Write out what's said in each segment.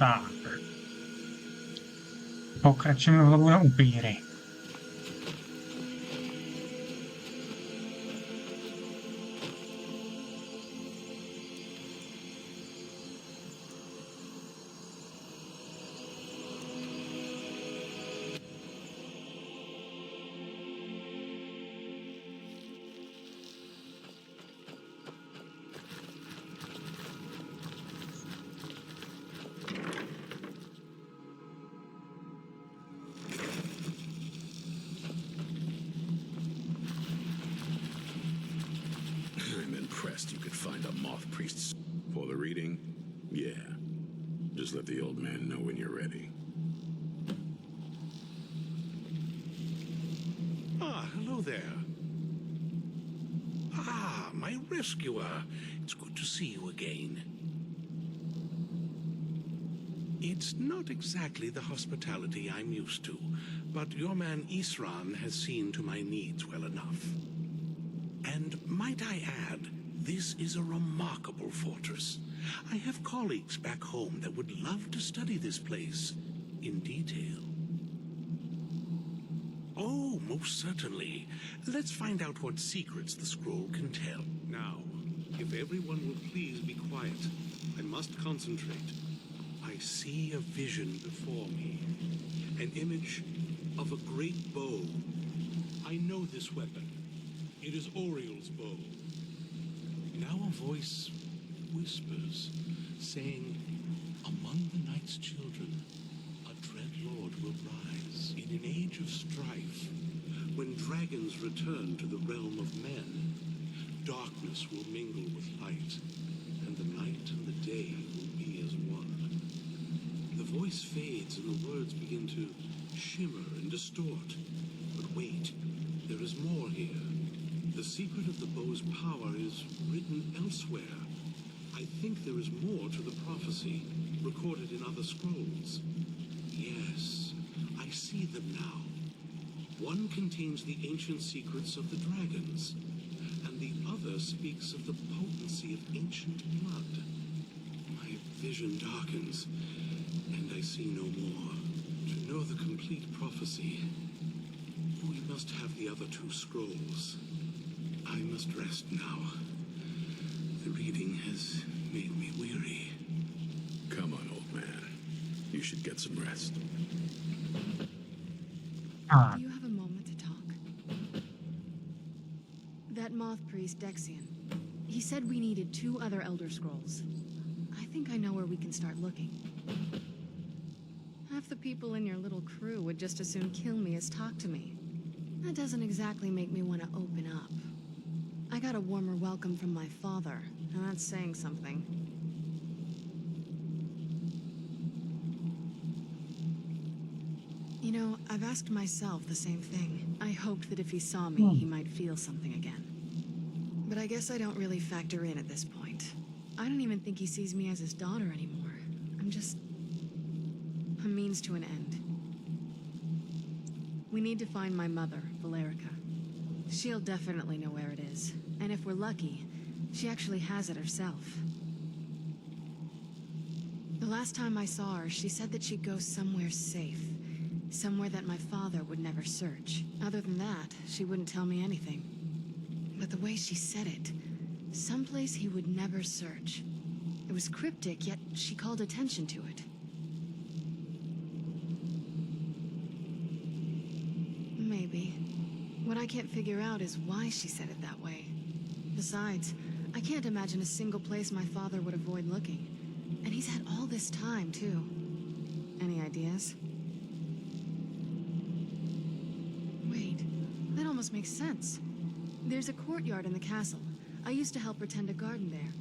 Tak. Pokračujeme v lovu na upíry. You could find a moth priest for the reading? Yeah. Just let the old man know when you're ready. Ah, hello there. Ah, my rescuer. It's good to see you again. It's not exactly the hospitality I'm used to, but your man Isran has seen to my needs well enough. And might I add, this is a remarkable fortress. I have colleagues back home that would love to study this place in detail. Oh, most certainly. Let's find out what secrets the scroll can tell. Now, if everyone will please be quiet, I must concentrate. I see a vision before me, an image of a great bow. I know this weapon. It is Oriel's bow. Now a voice whispers, saying, among the night's children, a dread lord will rise. In an age of strife, when dragons return to the realm of men, darkness will mingle with light, and the night and the day will be as one. The voice fades and the words begin to shimmer and distort. But wait, there is more here. The secret of the bow's power is written elsewhere. I think there is more to the prophecy, recorded in other scrolls. Yes, I see them now. One contains the ancient secrets of the dragons, and the other speaks of the potency of ancient blood. My vision darkens, and I see no more. To know the complete prophecy, we must have the other two scrolls. I must rest now. The reading has made me weary. Come on, old man. You should get some rest. Do you have a moment to talk? That moth priest, Dexian, he said we needed 2 other Elder Scrolls. I think I know where we can start looking. Half the people in your little crew would just as soon kill me as talk to me. That doesn't exactly make me want to open up. I got a warmer welcome from my father, and that's saying something. You know, I've asked myself the same thing. I hoped that if he saw me, he might feel something again. But I guess I don't really factor in at this point. I don't even think he sees me as his daughter anymore. I'm just a means to an end. We need to find my mother, Valerica. She'll definitely know where it is. And if we're lucky, she actually has it herself. The last time I saw her, she said that she'd go somewhere safe. Somewhere that my father would never search. Other than that, she wouldn't tell me anything. But the way she said it, someplace he would never search. It was cryptic, yet she called attention to it. Maybe. What I can't figure out is why she said it that way. Besides, I can't imagine a single place my father would avoid looking. And he's had all this time, too. Any ideas? Wait, that almost makes sense. There's a courtyard in the castle. I used to help her tend a garden there.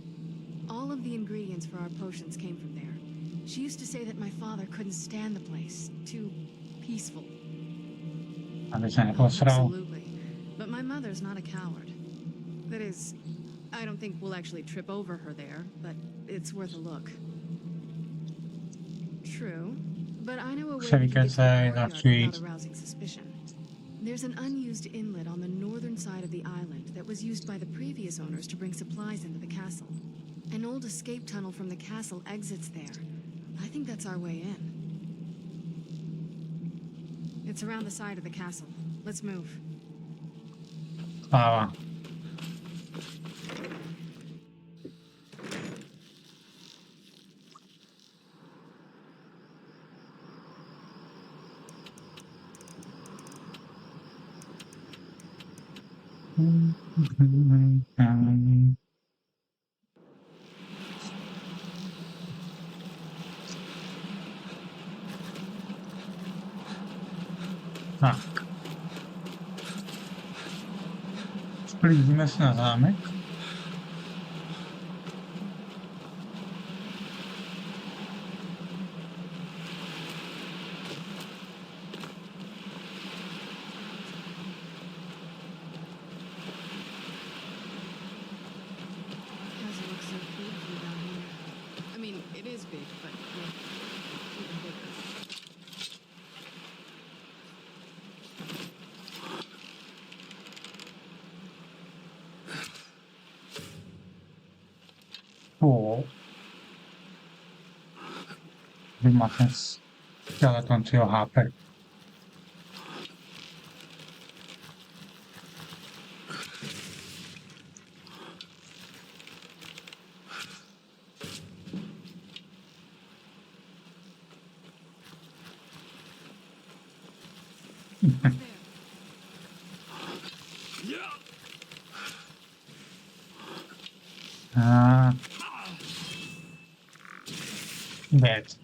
All of the ingredients for our potions came from there. She used to say that my father couldn't stand the place. Too peaceful. Absolutely. But my mother's not a coward. That is, I don't think we'll actually trip over her there, but it's worth a look. True, but I know a way we can get to the courtyard without arousing suspicion. There's an unused inlet on the northern side of the island that was used by the previous owners to bring supplies into the castle. An old escape tunnel from the castle exits there. I think that's our way in. It's around the side of the castle. Let's move. Sláva. Tak. Sklízíme se na zámek. Doesn't look so big from down here. I mean, it is big, but look, even bigger. Cool. Vymáte skeleton si ho hápe. There. Ah. Dead.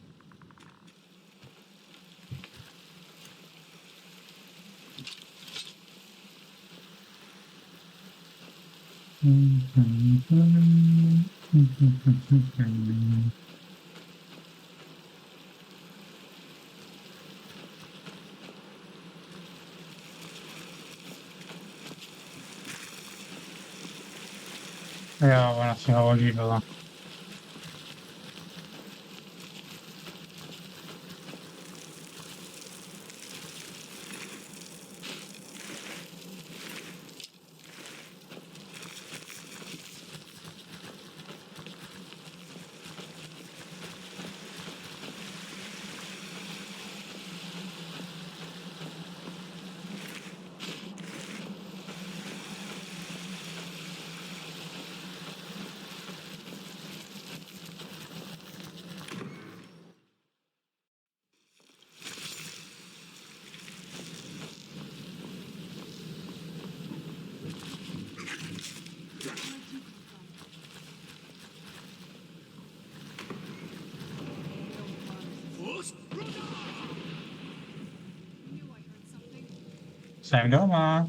Jo, ona si ho odjíbila. Jsem doma.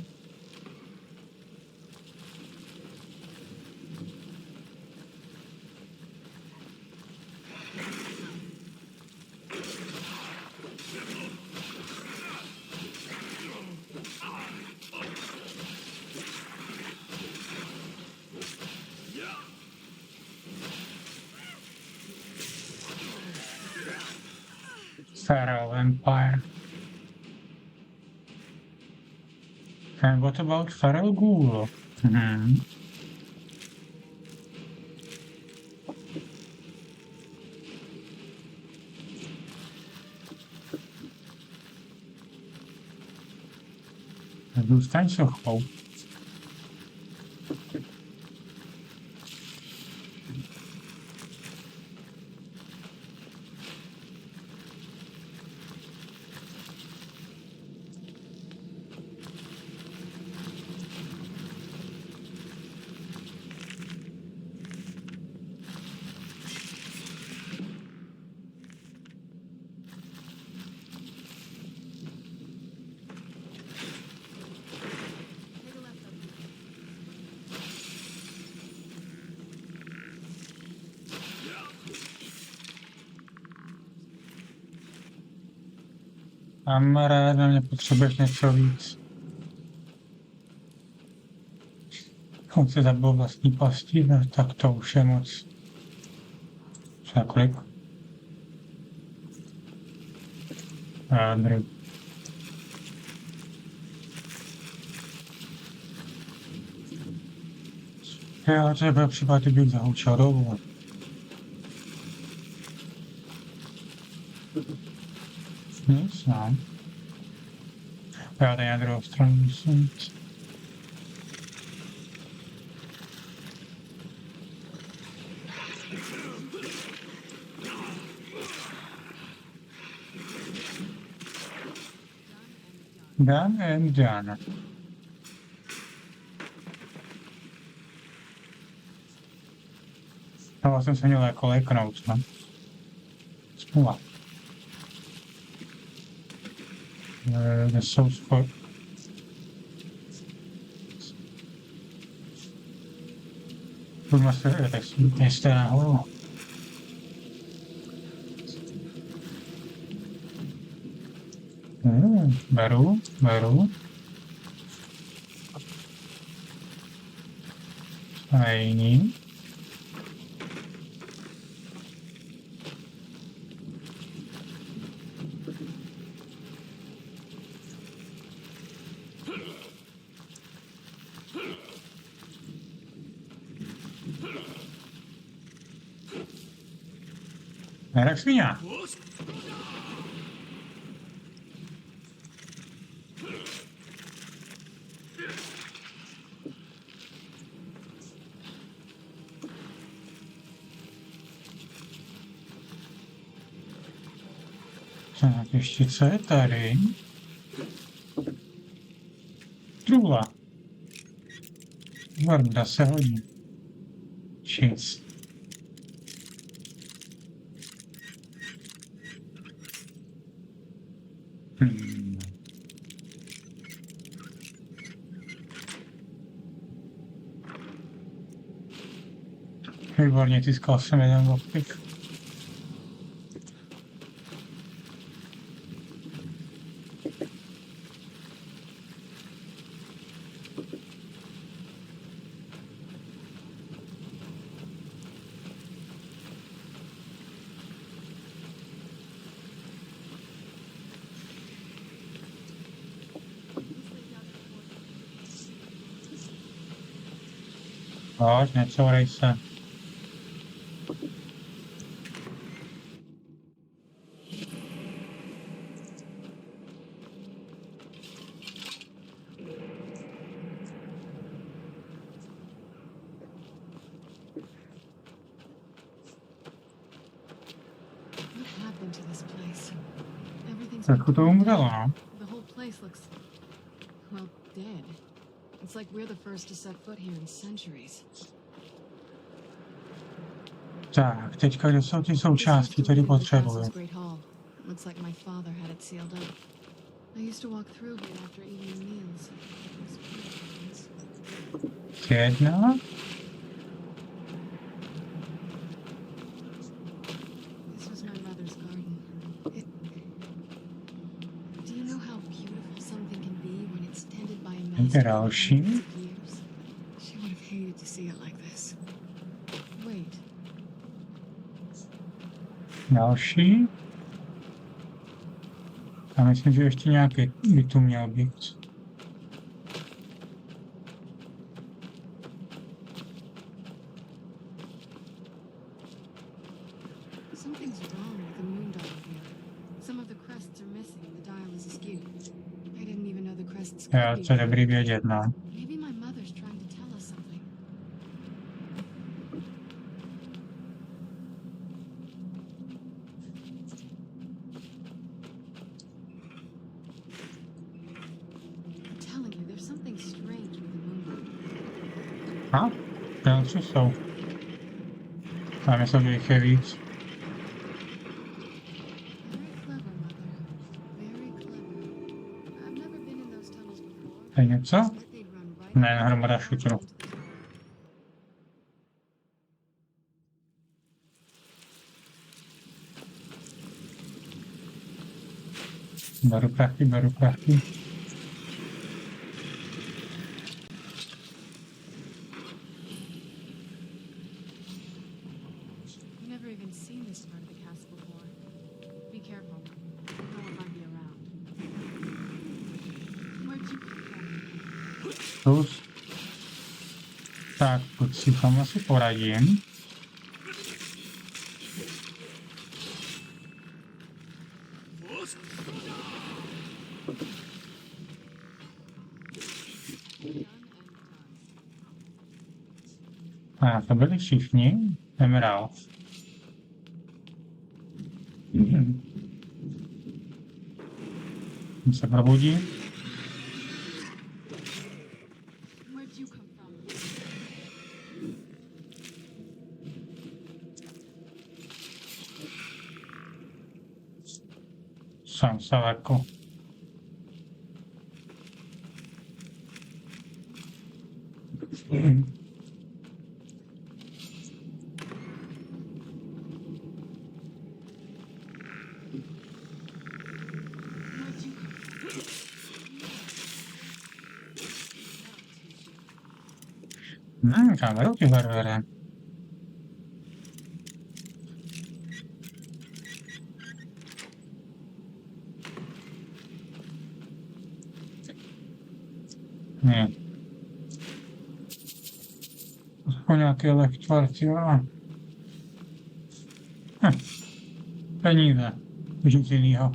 Pharaoh Empire. And what about Feral Ghoul? Zůstaň sochou. Take a left up. Kamarád, na mě potřebuješ něco víc. On se zabil vlastní pasti, no, tak to už je moc. Co na kolik? Dobrý. Jo, to bude případ být zahučil dolů. Nic, no. Já tady na druhou stranu musím. Done and done. No, jsem se měl jako léknout, no. Smůla. Kde jsou skoro... Pojďme se, tak jste nahoru. Beru. Stejný. Jak svině. Tak, ještě co je tady? Trůla. Varda se hodí. Čist. Výborně, získal jsem jeden lockpick. Pojď, necourej se. Trochu to umřelo, no. The whole place looks, well, dead. It's like we're the first to set foot here in centuries. Tak, teďka kde jsou ty součástky, které potřebuju. Looks like my father had it sealed up. I used to walk through here after evening meals. Jedna. This was my mother's garden. Do you know how beautiful something can be when it's tended by a master Další. for years? She would have hated to see it like this. Wait. Další. A myslím, že ještě nějaký by tu měl být. Something's wrong with the moon dial here. Some of the crests are missing and the dial is askew. I didn't even know the crests could Jo, be. to je dobrý vědět, no. Maybe my mother's trying to tell us something. I'm telling you, there's something strange with the moon. A? Další jsou. A myslím, že jich je víc. Very clever, mother. Very clever. I've never been in those tunnels before. To je něco? I bet they'd run right Ne, hromada šutru. Beru prachy. I've never even seen this part of the castle before. Be careful. No one might be around. Where'd you come from? Plus. Tak, pod si tam asi poradím. A to byli všichni? Emerald. Se probudí. Where'd you come from? Jsem se jako. Where'd you come from? Kameru ti bervere. Ne. Aspoň nějaký lehčvarci, jo. Peníze. Nic jinýho.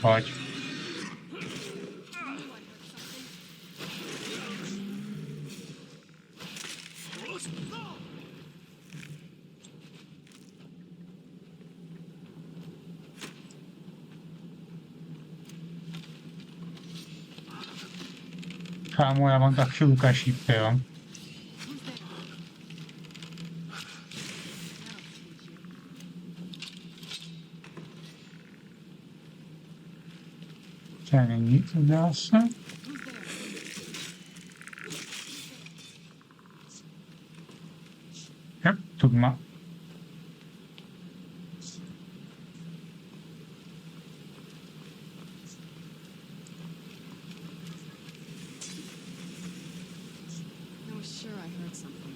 Pojď. Kámo, já mám tak chvilka šípy, jo. To není nic, zdá se. Jep, tu má. I was sure I heard something.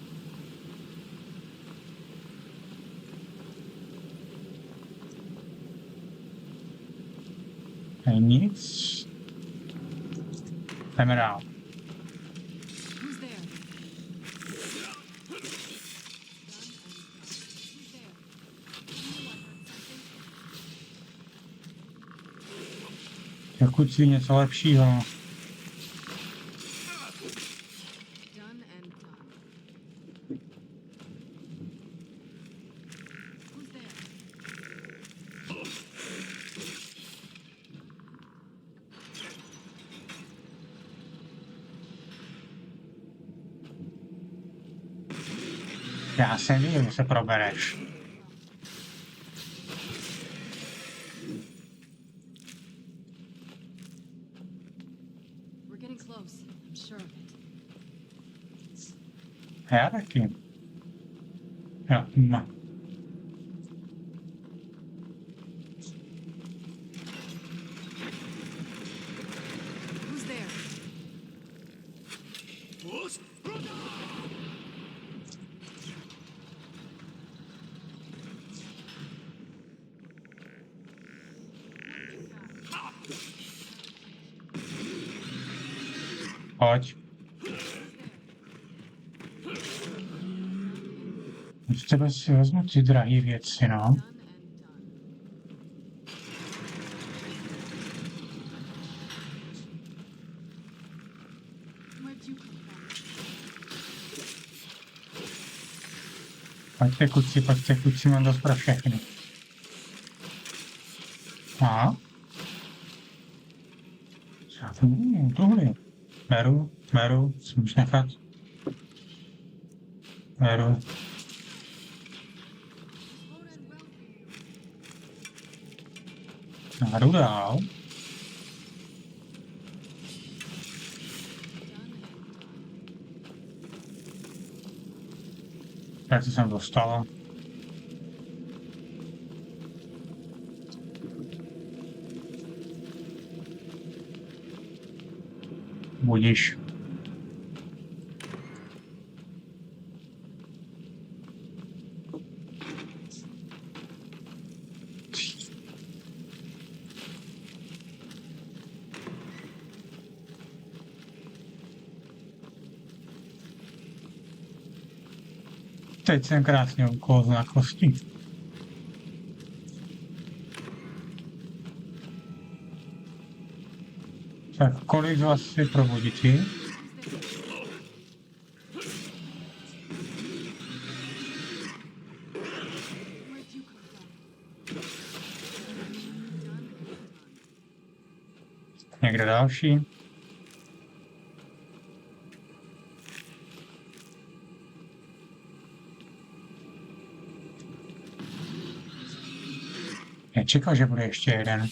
Není nic. Jdeme dál. Who's there? Who's there? Pokud si něco lepšího. Done and done. Who's there? Já jsem věděl, že se probereš. We're getting close. I'm sure of it. Já taky. Jo, no. Who's there? Pojď. Z tebe si vezmu ty drahé věci, no. Done and done. Where'd you come from? Pojďte kuci, mám dost pro všechny. A? Já to tohle. Beru, si můžu nechat. Beru. Já jdu dál. Jak se sem dostala? Budíš. Teď jsem krásně uklouzl na kosti. Tak kolik z vás si probudící? Někdo další? Nečekal, že bude ještě jeden.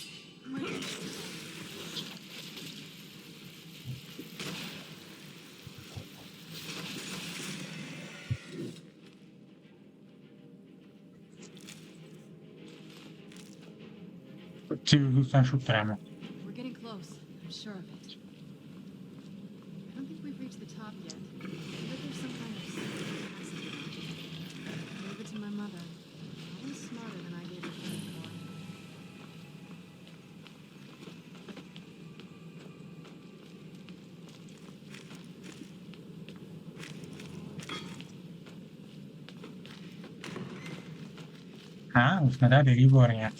Si zůstan šutrem. We're getting close. I'm sure of it. I don't think we've reached the top yet. I bet there's some kind of secret passage around here. Leave it to my mother. Probably smarter than I gave her credit for. Už jsme tady, výborně.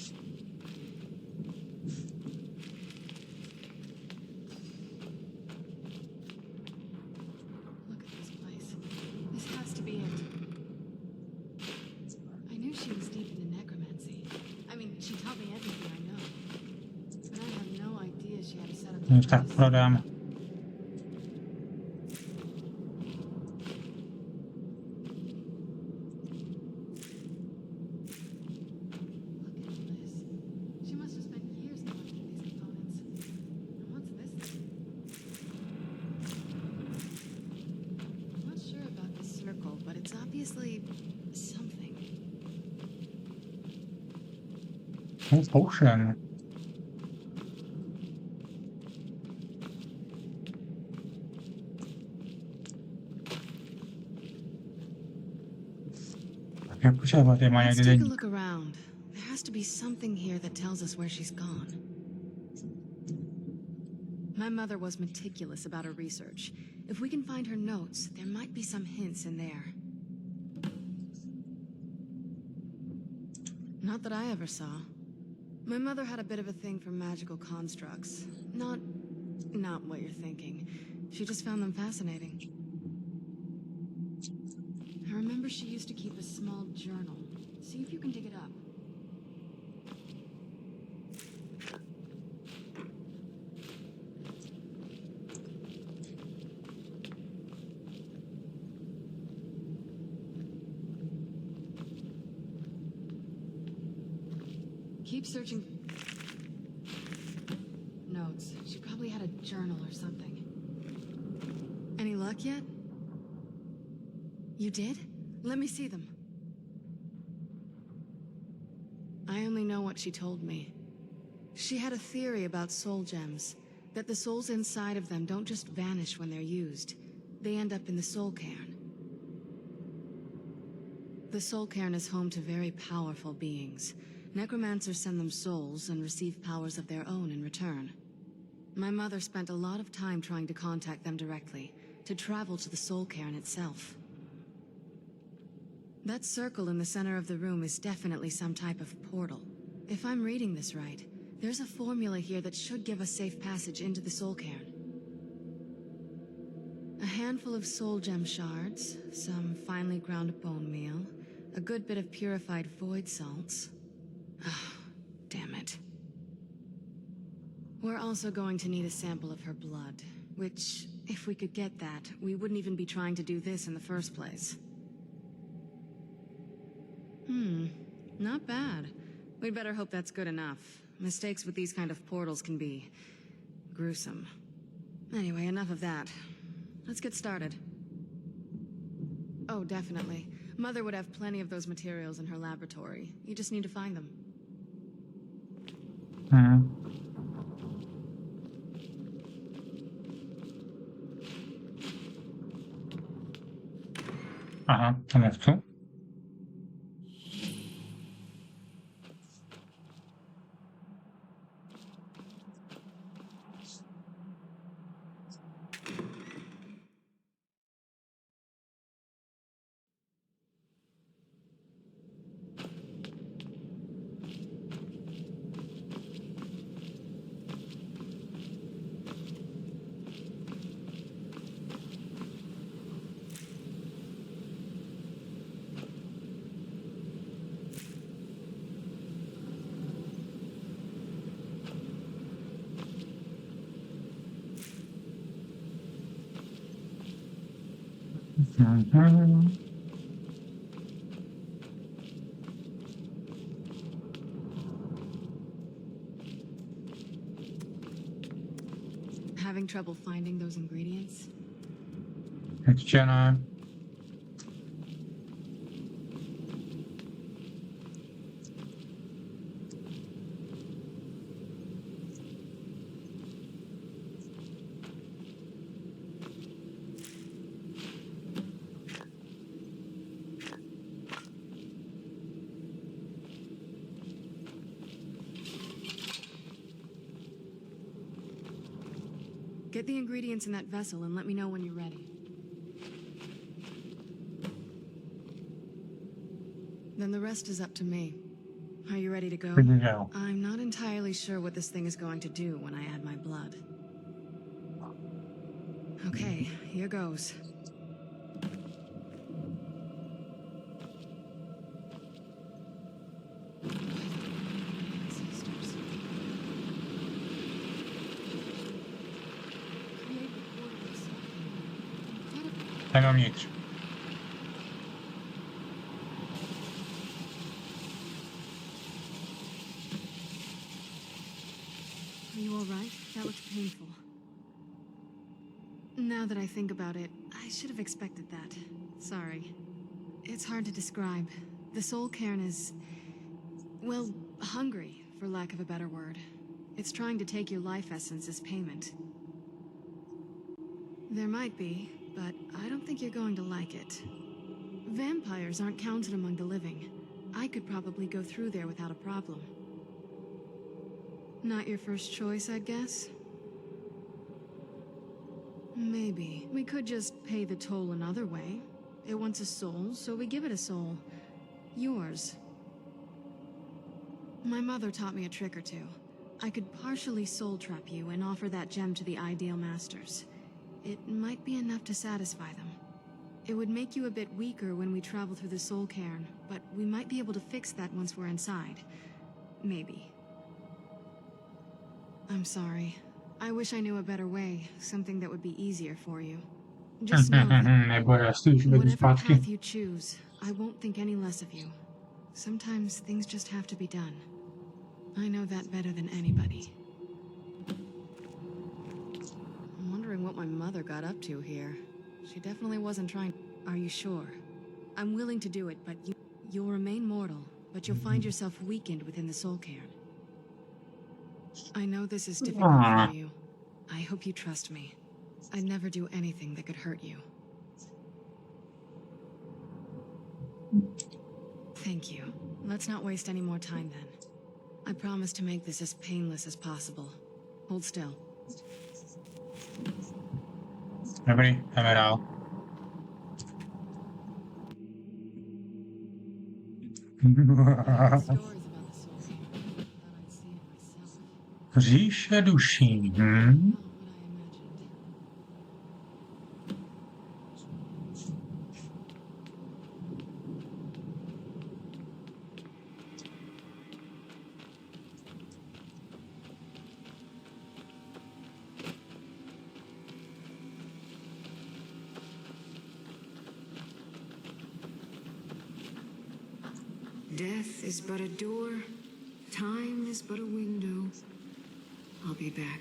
Look at this place. This has to be it. I knew she was deep into necromancy. I mean, she taught me everything I know. But I had no idea she had a set of Tak devices. prodám. Look at all this. She must have spent years collecting these components. And what's this thing? I'm not sure about this circle, but it's obviously something. Potion. Jak počívat, má Let's někde take a deník. look around. There has to be something here that tells us where she's gone. My mother was meticulous about her research. If we can find her notes, there might be some hints in there. Not that I ever saw. My mother had a bit of a thing for magical constructs. Not what you're thinking. She just found them fascinating. I remember she used to keep a small journal. See if you can dig it up. Keep searching. Notes. She probably had a journal or something. Any luck yet? You did? Let me see them. I only know what she told me. She had a theory about soul gems, that the souls inside of them don't just vanish when they're used. They end up in the soul cairn. The soul cairn is home to very powerful beings. Necromancers send them souls and receive powers of their own in return. My mother spent a lot of time trying to contact them directly, to travel to the soul cairn itself. That circle in the center of the room is definitely some type of portal. If I'm reading this right, there's a formula here that should give us safe passage into the soul cairn. A handful of soul gem shards, some finely ground bone meal, a good bit of purified void salts. Ah, damn it. We're also going to need a sample of her blood, which, if we could get that, we wouldn't even be trying to do this in the first place. Not bad. We'd better hope that's good enough. Mistakes with these kind of portals can be gruesome. Anyway, enough of that. Let's get started. Oh, definitely. Mother would have plenty of those materials in her laboratory. You just need to find them. Aha, to nechci. Mhm. Having trouble finding those ingredients? Ještě ne. Get the ingredients in that vessel and let me know when you're ready. Then the rest is up to me. Are you ready to go? No. I'm not entirely sure what this thing is going to do when I add my blood. Okay, here goes. Ten uvnitř. Are you alright? That looked painful. Now that I think about it, I should have expected that. Sorry. It's hard to describe. The soul cairn is, well, hungry, for lack of a better word. It's trying to take your life essence as payment. There might be, but I don't think you're going to like it. Vampires aren't counted among the living. I could probably go through there without a problem. Not your first choice, I'd guess? Maybe. We could just pay the toll another way. It wants a soul, so we give it a soul. Yours. My mother taught me a trick or two. I could partially soul trap you and offer that gem to the ideal masters. It might be enough to satisfy them. It would make you a bit weaker when we travel through the soul cairn, but we might be able to fix that once we're inside. Maybe. I'm sorry. I wish I knew a better way, something that would be easier for you. Just know that Nebo jestli už vedu whatever zpátky. path you choose, I won't think any less of you. Sometimes things just have to be done. I know that better than anybody. I'm wondering what my mother got up to here. She definitely wasn't trying. Are you sure? I'm willing to do it, but you'll remain mortal, but you'll find yourself weakened within the soul cairn. I know this is difficult for you. I hope you trust me. I'd never do anything that could hurt you. Thank you. Let's not waste any more time then. I promise to make this as painless as possible. Hold still. Dobrý, jdeme dál. Stories about the soul cairn. Thought I'd see it myself. Říše duší. Not what I imagined. Death is but a door, time is but a window. I'll be back.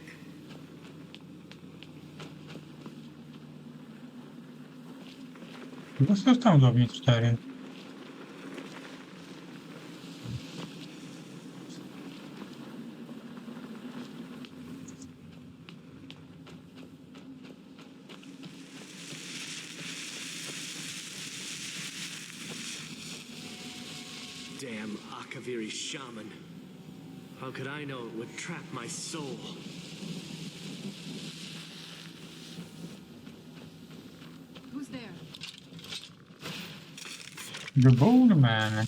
Kdo se dostal dovnitř tady? Damn Akaviri shaman. How could I know it would trap my soul? Who's there? The Bone Man.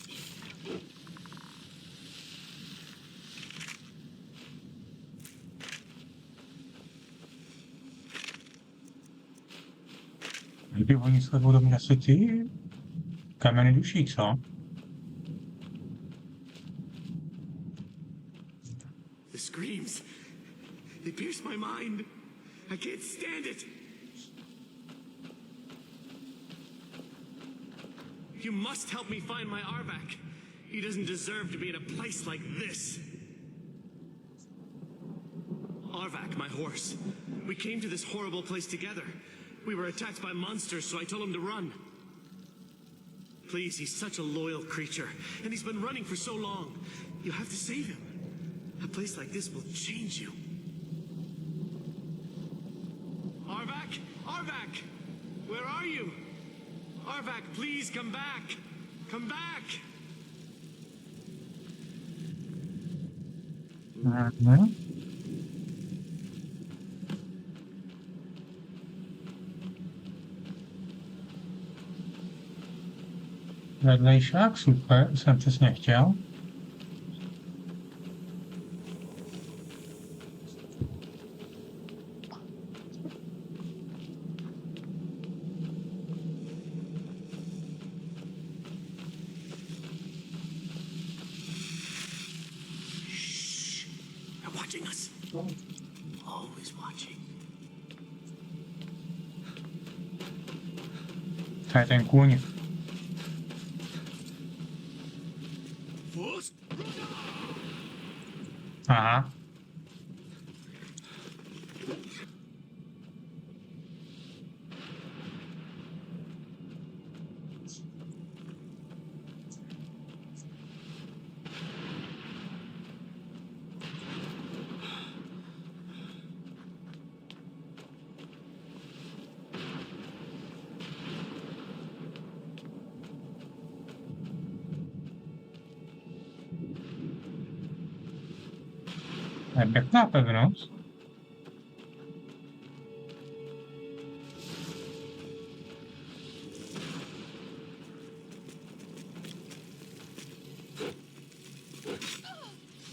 Kdyby oni se budou mít asi ty kameny duší, co? The screams. They pierce my mind. I can't stand it. You must help me find my Arvak. He doesn't deserve to be in a place like this. Arvak, my horse. We came to this horrible place together. We were attacked by monsters, so I told him to run. Please, he's such a loyal creature, and he's been running for so long. You have to save him. A place like this will change you. Arvak! Arvak! Where are you? Arvak, please come back! Come back! Mhm. Vedlejšák, super, jsem přesně chtěl. They're watching us. Always watching. To je ten kůň. Aha. To je pěkná pevnost.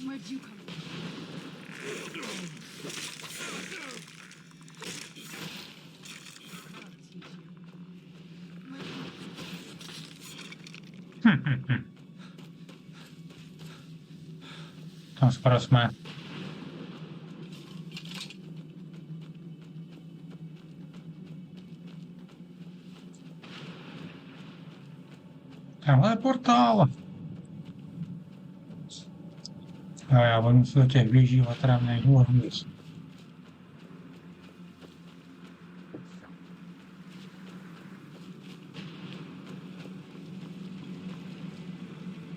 Where'd you come Tam skoro jsme. Tenhle je portál. A já budu se do těch blíží otravných uvnitř.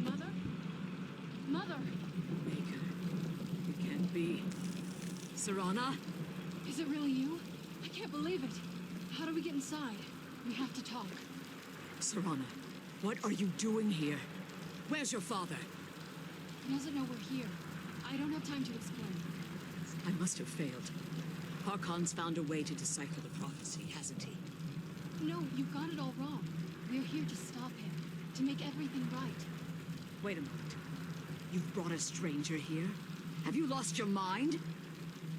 Mother? Mother! Maker, it can't be. Serana? Is it really you? I can't believe it. How do we get inside? We have to talk. Serana, what are you doing here? Where's your father? He doesn't know we're here. I don't have time to explain. I must have failed. Harkon's found a way to decipher the prophecy, hasn't he? No, you've got it all wrong. We're here to stop him, to make everything right. Wait a moment. You've brought a stranger here? Have you lost your mind?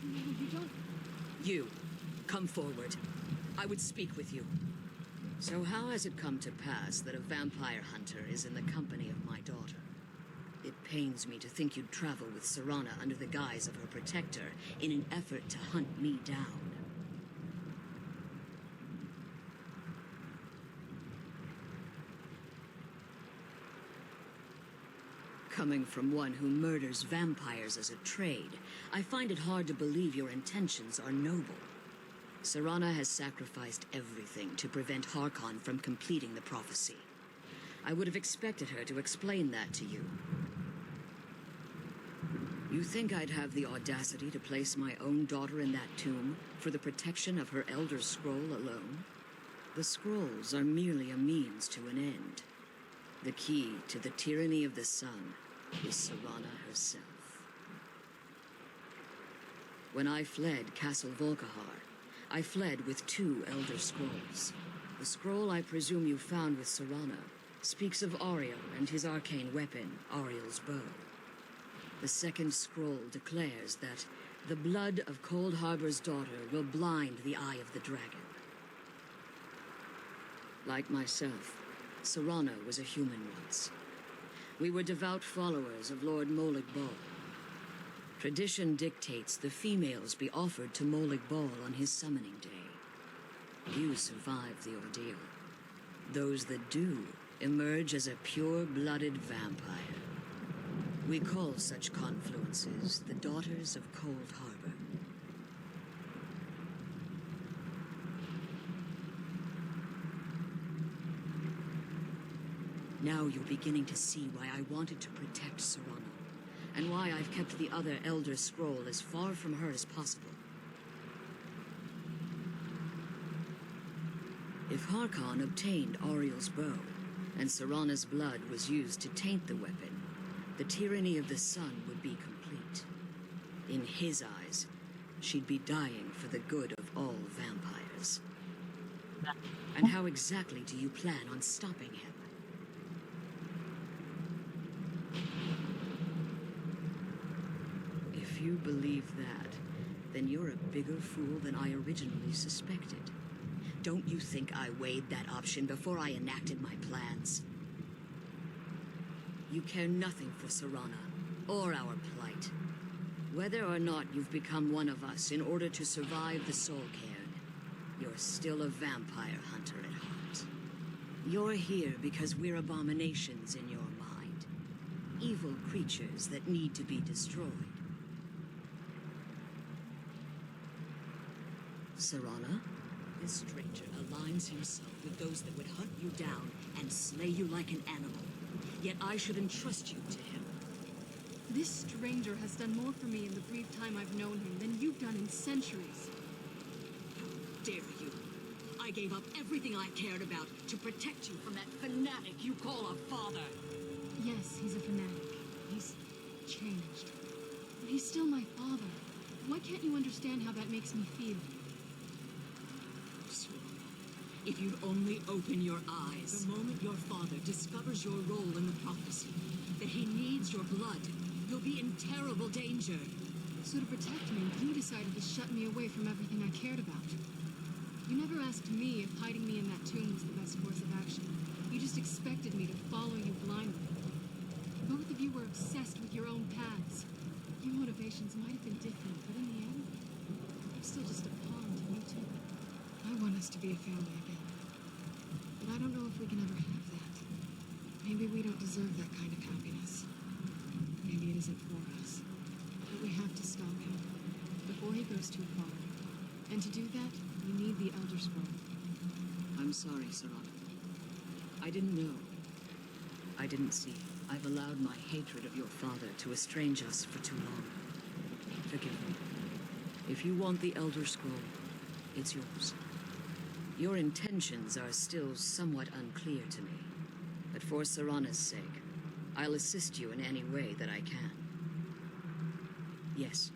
No, you don't. You, come forward. I would speak with you. So how has it come to pass that a vampire hunter is in the company of my daughter? It pains me to think you'd travel with Serana under the guise of her protector in an effort to hunt me down. Coming from one who murders vampires as a trade, I find it hard to believe your intentions are noble. Serana has sacrificed everything to prevent Harkon from completing the prophecy. I would have expected her to explain that to you. You think I'd have the audacity to place my own daughter in that tomb for the protection of her Elder Scroll alone? The scrolls are merely a means to an end. The key to the tyranny of the sun is Serana herself. When I fled Castle Volkahar, I fled with 2 Elder Scrolls. The scroll I presume you found with Serana speaks of Ariel and his arcane weapon, Ariel's bow. The second scroll declares that the blood of Cold Harbor's daughter will blind the eye of the dragon. Like myself, Serana was a human once. We were devout followers of Lord Molig Bal. Tradition dictates the females be offered to Molig Bal on his summoning day. Few survive the ordeal. Those that do emerge as a pure-blooded vampire. We call such confluences the Daughters of Cold Harbor. Now you're beginning to see why I wanted to protect Serrano, and why I've kept the other Elder Scroll as far from her as possible. If Harkon obtained Auriel's bow, and Serrana's blood was used to taint the weapon, the tyranny of the sun would be complete. In his eyes, she'd be dying for the good of all vampires. And how exactly do you plan on stopping him? If you believe that, then you're a bigger fool than I originally suspected. Don't you think I weighed that option before I enacted my plans? You care nothing for Serrana, or our plight. Whether or not you've become one of us in order to survive the Soul Cairn, you're still a vampire hunter at heart. You're here because we're abominations in your mind. Evil creatures that need to be destroyed. Serrana? This stranger aligns himself with those that would hunt you down and slay you like an animal. Yet I should entrust you to him. This stranger has done more for me in the brief time I've known him than you've done in centuries. How dare you? I gave up everything I cared about to protect you from that fanatic you call a father. Yes, he's a fanatic. He's changed. But he's still my father. Why can't you understand how that makes me feel? If you'd only open your eyes. The moment your father discovers your role in the prophecy, that he needs your blood, you'll be in terrible danger. So to protect me, you decided to shut me away from everything I cared about. You never asked me if hiding me in that tomb was the best course of action. You just expected me to follow you blindly. Both of you were obsessed with your own paths. Your motivations might have been different, but in the end, I'm still just a pawn to you two. I want us to be a family again. But I don't know if we can ever have that. Maybe we don't deserve that kind of happiness. Maybe it isn't for us. But we have to stop him before he goes too far. And to do that, you need the Elder Scroll. I'm sorry, Serrana. I didn't know. I didn't see. I've allowed my hatred of your father to estrange us for too long. Forgive me. If you want the Elder Scroll, it's yours. Your intentions are still somewhat unclear to me, but for Serrana's sake, I'll assist you in any way that I can. Yes,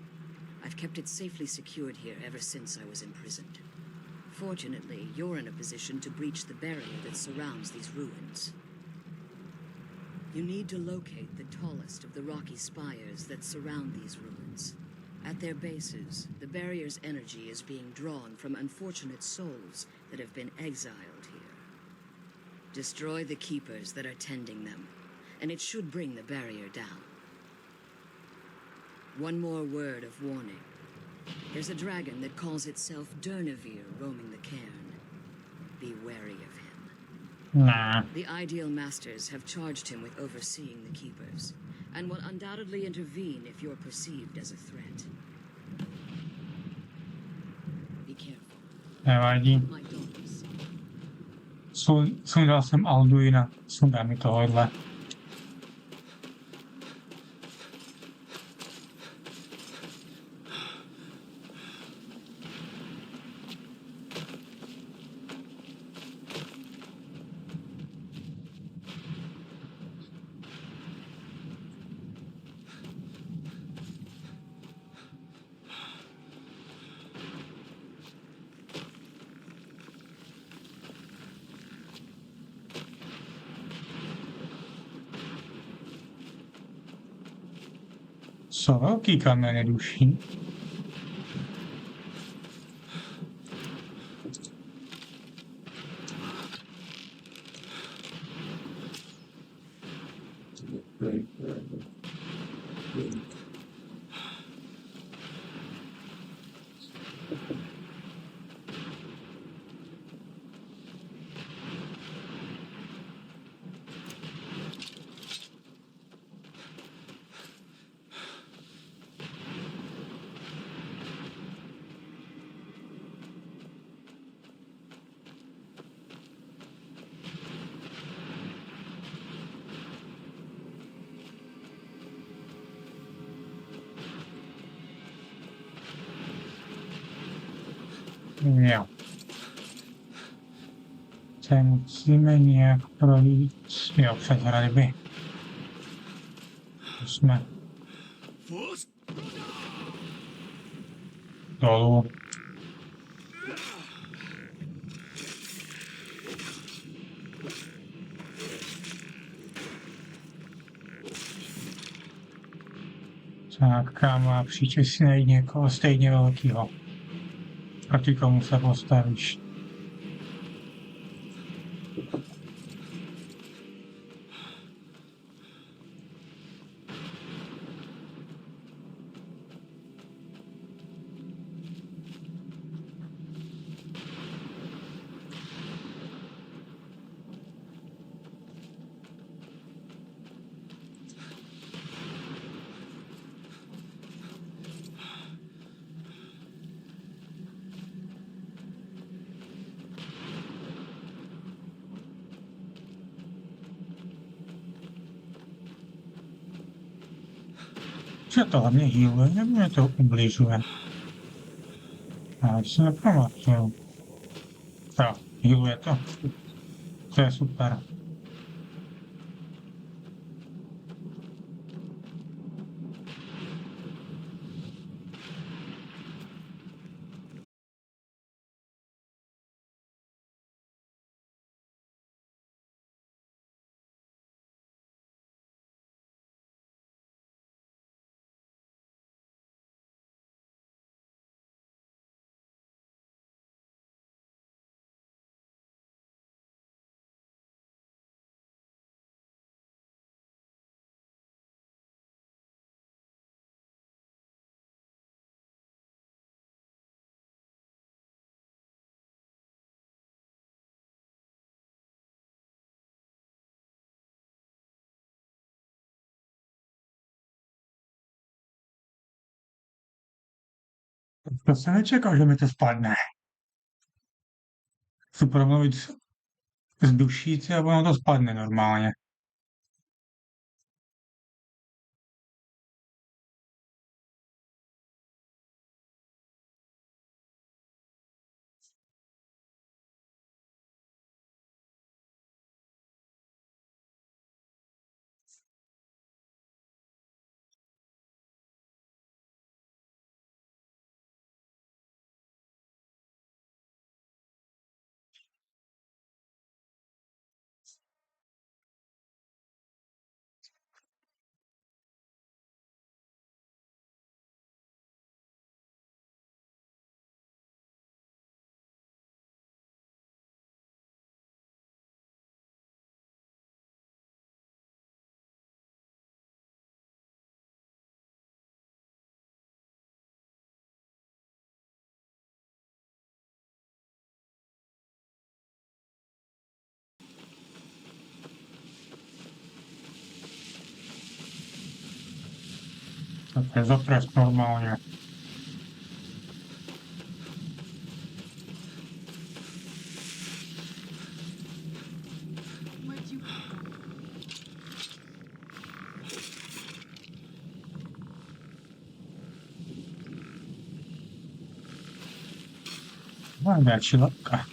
I've kept it safely secured here ever since I was imprisoned. Fortunately, you're in a position to breach the barrier that surrounds these ruins. You need to locate the tallest of the rocky spires that surround these ruins. At their bases, the barrier's energy is being drawn from unfortunate souls that have been exiled here. Destroy the keepers that are tending them, and it should bring the barrier down. One more word of warning. There's a dragon that calls itself Durnevere roaming the cairn. Be wary of him. Nah. The Ideal Masters have charged him with overseeing the keepers, and will undoubtedly intervene if you're perceived as a threat. Be careful. Nevadí. My daughters. Sundal jsem Alduina, sundá mi tohohle. Jsou velký kameny duší. Jo. Se musíme nějak projít, jo, přes hradby. Jsme dolů. Řádka má příčesně najít někoho stejně velkýho. Proti komu se postavíš. Co to hlavně healuje, nebo mě to ubližuje? Já si nepamatuju. Jo, healuje to. To je super. To jsem nečekal, že mi to spadne. Chci promluvit s dušíci a ono to spadne normálně. Tak je zatrest normálně. No, větší lepka.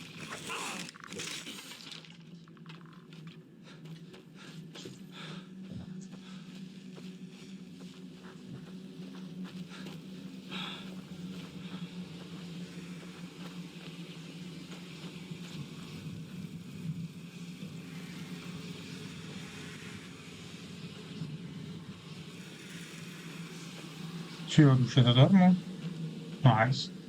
Čího už je to darmo? Nice.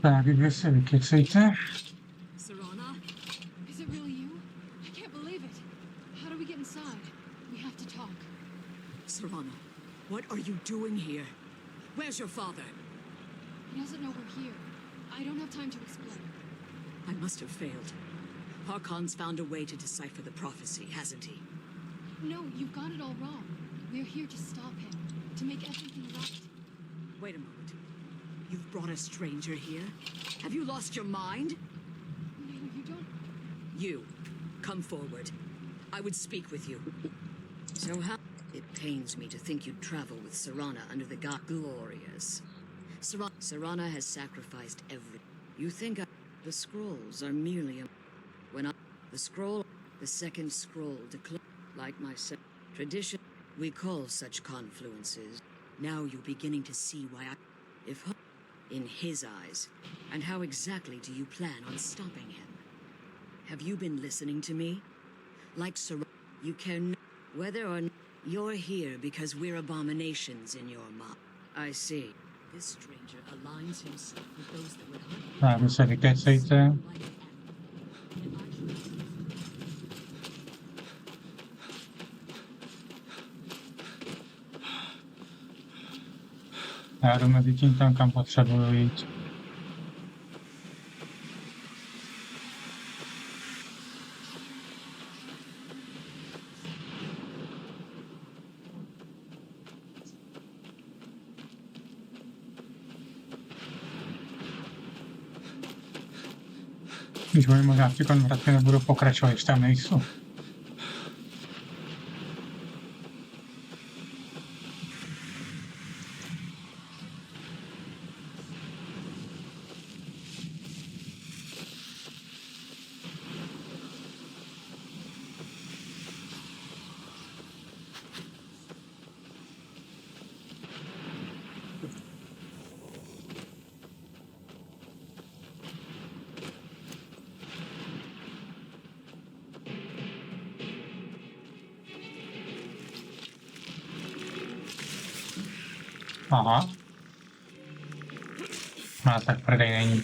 Tak, vy se vykecejte. Serana? Is it really you? I can't believe it. How do we get inside? We have to talk. Serana, what are you doing here? Where's your father? He doesn't know we're here. I don't have time to explain. I must have failed. Harkon's found a way to decipher the prophecy, hasn't he? No, you've got it all wrong. We're here to stop him, to make everything right. Wait a moment. You've brought a stranger here? Have you lost your mind? No, you don't. You, come forward. I would speak with you. So how? It pains me to think you'd travel with Serana under the god glorious. Serana has sacrificed every. You think the scrolls are merely a. The second scroll declares, like my tradition, we call such confluences. Now you're beginning to see why in his eyes, and how exactly do you plan on stopping him? Have you been listening to me? Like you care whether or not you're here because we're abominations in your mind. I see. This stranger aligns himself with those that would hunt. Tak, vy se vykecejte. Já jdu mezi tím tam, kam potřebuju jít. Když budu možná v té konverzaci nebudu pokračovat, když tam nejsou. Aha. No, tak prodej není.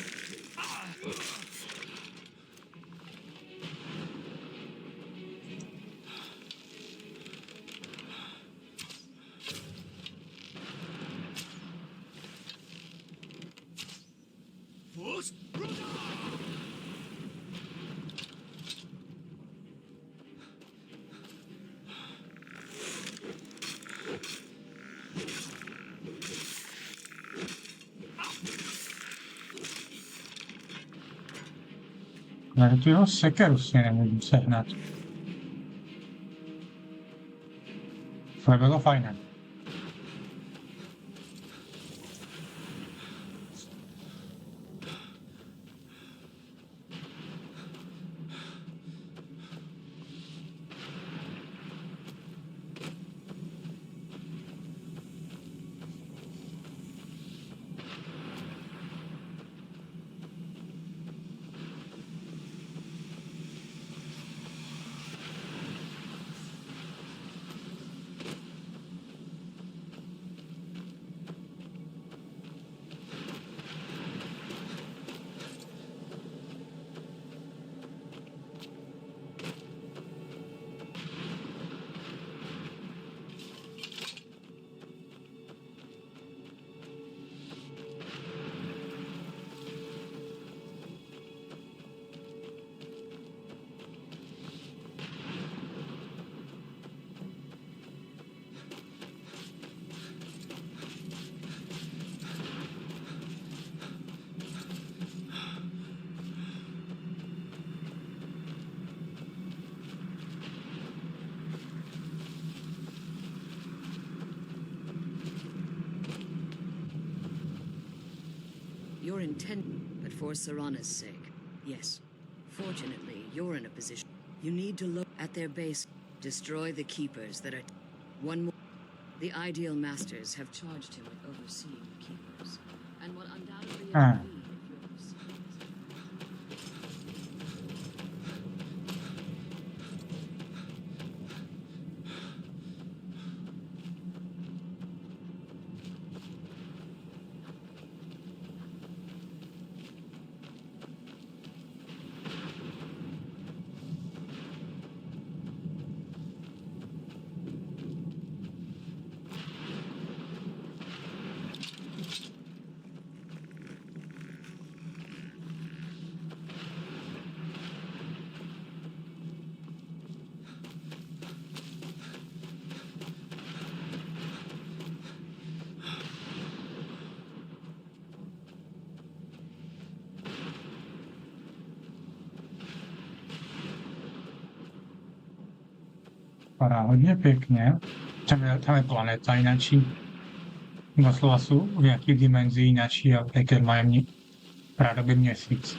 Ale tu jeho sekeru si nemůžu sehnat. To by bylo fajné. Your intent, but for Serana's sake. Yes. Fortunately, you're in a position. You need to look at their base. Destroy the keepers that are. One more. The ideal masters have charged him with overseeing the keepers, and will undoubtedly intervene if your proceedings. Vypadá hodně pěkně. Tam je planeta jinačí. Doslova jsou v nějaký dimenzi jinačí a teď mají rádoby měsíc.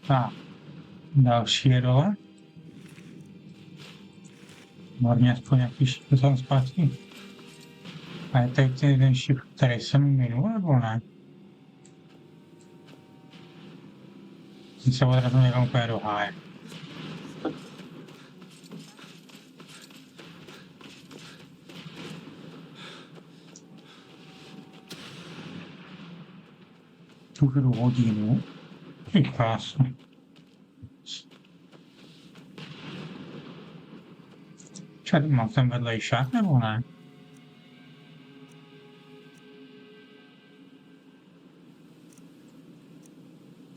Tak, další je dole. Morně aspoň nějaký šip tam zpátky. A je tady ten jeden šip, který jsem minul, nebo ne? Jsem se odrazil někam úplně do háje. Tu hodinu. Je krásný. Čili mám ten vedlejšák, nebo ne?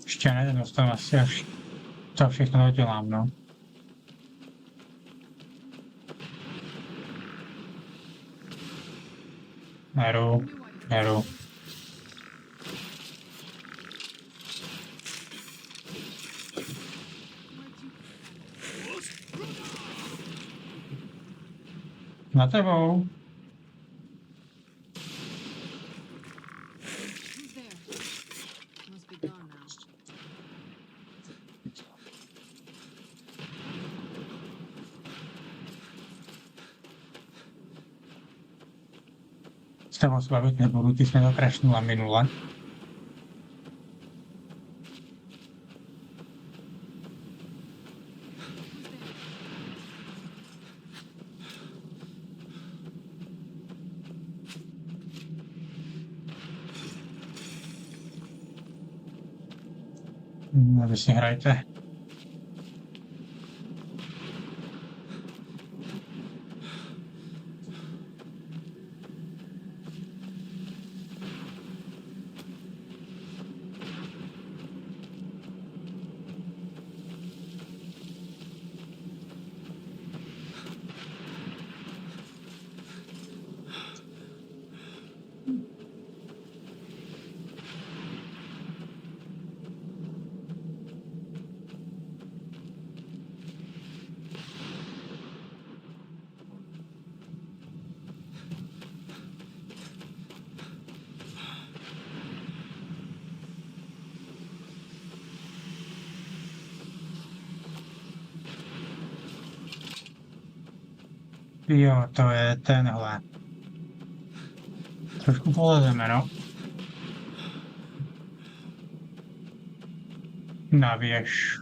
Ještě ne, ten dostanu asi až to všechno dodělám, no. Neru. Na tebou. S tebou se bavit nebudu, ty jsi mě to crashnula minule. Vy si hrajte. Jo, to je tenhle. Trošku polezeme, no. Na věž.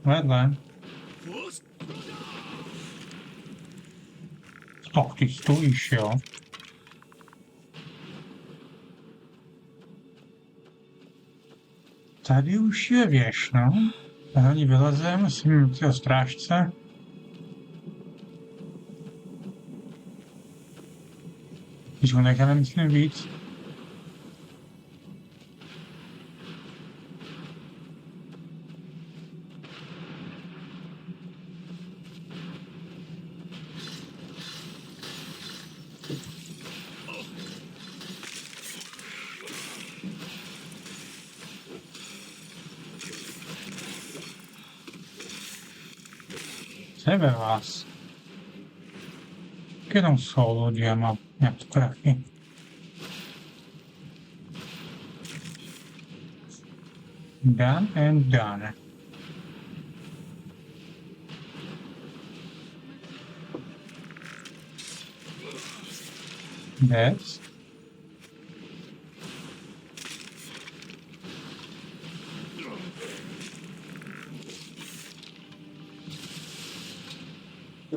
Vedle. Och, ty stojíš, jo. Tady už je věž, no. Na ní vylezem, musím jít o strážce. Když ho necháme, myslím víc. Sebe vás. Jenom jsou lidi a mám nějaké prachy. Done and done. That's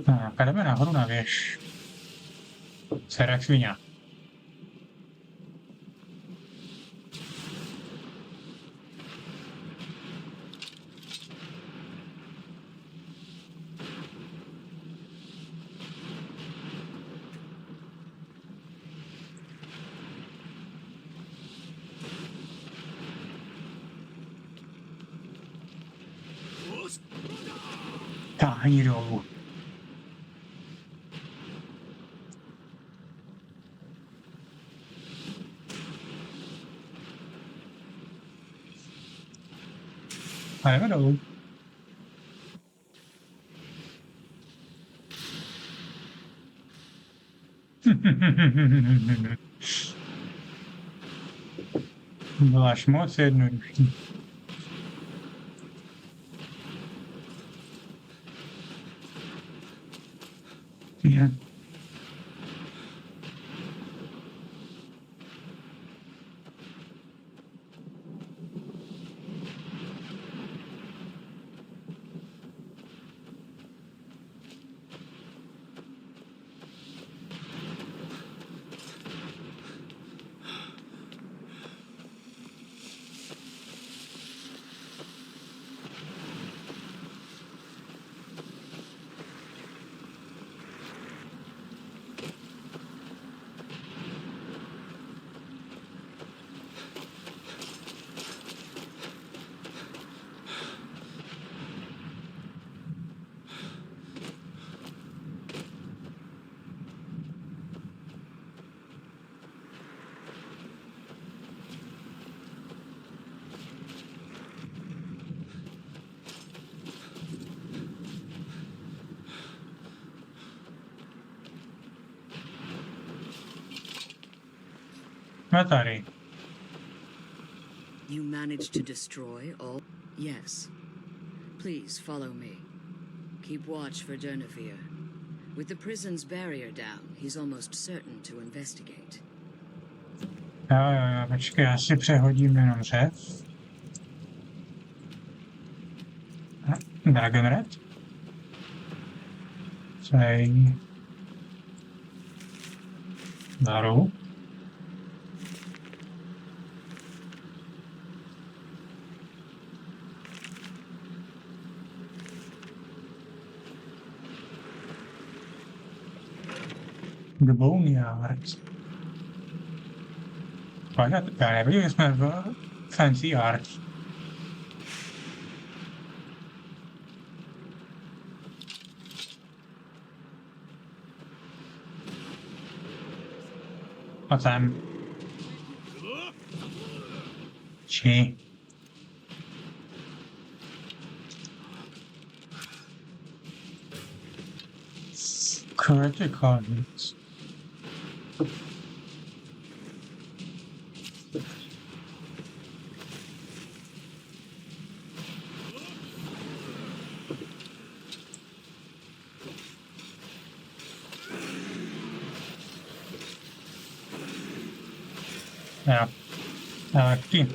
tak, jdeme nahoru na věž. Serek svině. Táhni dolů. A jdeme dolů. Bylo až moc jednoduchý. Yeah. Tady. You managed to destroy all? Yes. Please follow me. Keep watch for Durnevere. With the prison's barrier down, he's almost certain to investigate. Jo, počkej, já si přehodím jenom řev. Dragon Red. Sej. Daru. The Boneyard. Já nevěděl, že jsme v Fancy Art. A tam. Či. Critical hits. Ja. Taky.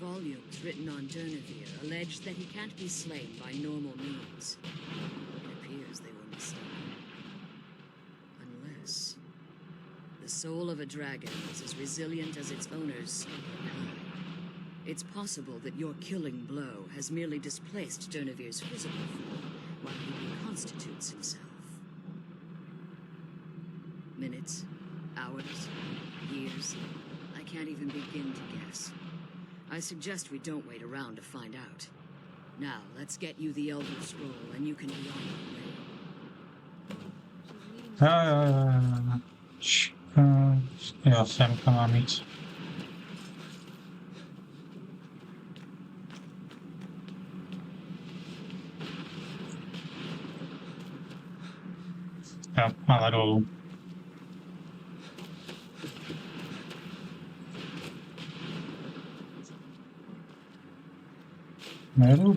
Volumes written on Durnevere allege that he can't be slain by normal means. It appears they were mistaken. Unless the soul of a dragon is as resilient as its owner's. It's possible that your killing blow has merely displaced Durnevere's physical form while he reconstitutes himself. Minutes, hours, years, I can't even begin to guess. I suggest we don't wait around to find out. Now, let's get you the Elder Scroll and you can be on your way. Já jsem to mám mít. Jo, ale dolů. Beru.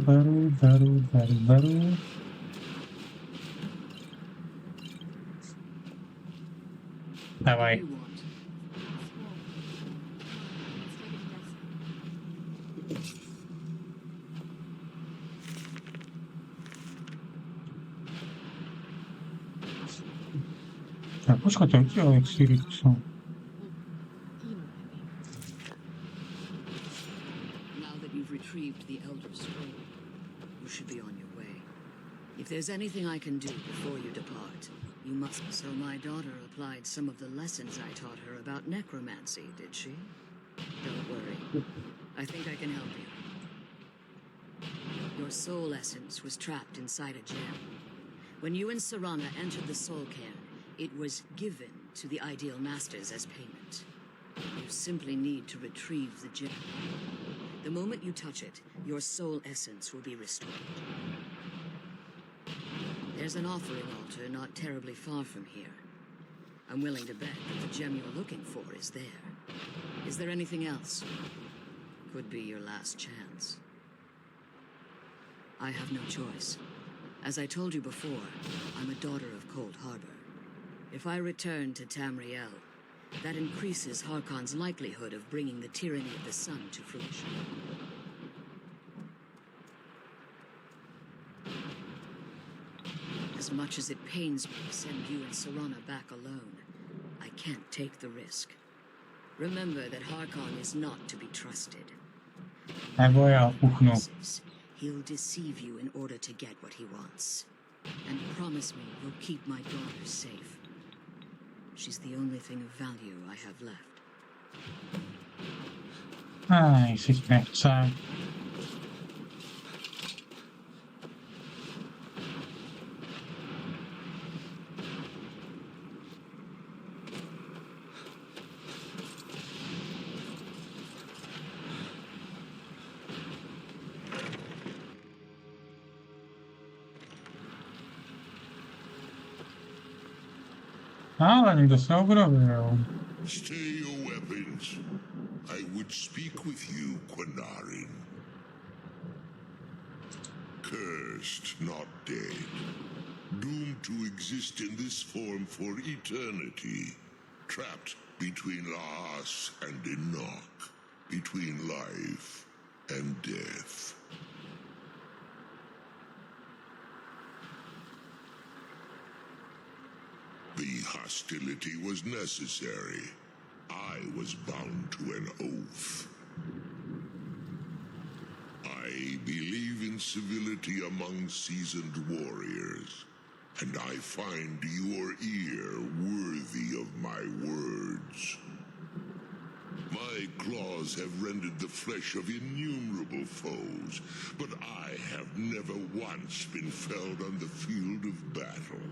Dávaj. What do you want? Počkajte, kde elixíry tu jsou? Now that you've retrieved the Elder Scroll, you should be on your way. If there's anything I can do before you depart, you must. So my daughter applied some of the lessons I taught her about necromancy, did she? Don't worry. I think I can help you. Your soul essence was trapped inside a gem. When you and Serana entered the soul cairn, it was given to the Ideal Masters as payment. You simply need to retrieve the gem. The moment you touch it, your soul essence will be restored. There's an offering altar not terribly far from here. I'm willing to bet that the gem you're looking for is there. Is there anything else? Could be your last chance. I have no choice. As I told you before, I'm a daughter of Cold Harbor. If I return to Tamriel, that increases Harkon's likelihood of bringing the tyranny of the sun to fruition. As much as it pains me to send you and Serana back alone, I can't take the risk. Remember that Harkon is not to be trusted. Nebo já puchnu. He'll deceive you in order to get what he wants. And promise me you'll keep my daughter safe. She's the only thing of value I have left. Jestli ti nechce. Ale někdo se obrovil. Stay your weapons. I would speak with you, Quanarin. Cursed, not dead. Doomed to exist in this form for eternity. Trapped between Laas and Enoch. Between life and death. The hostility was necessary. I was bound to an oath. I believe in civility among seasoned warriors, and I find your ear worthy of my words. My claws have rended the flesh of innumerable foes, but I have never once been felled on the field of battle.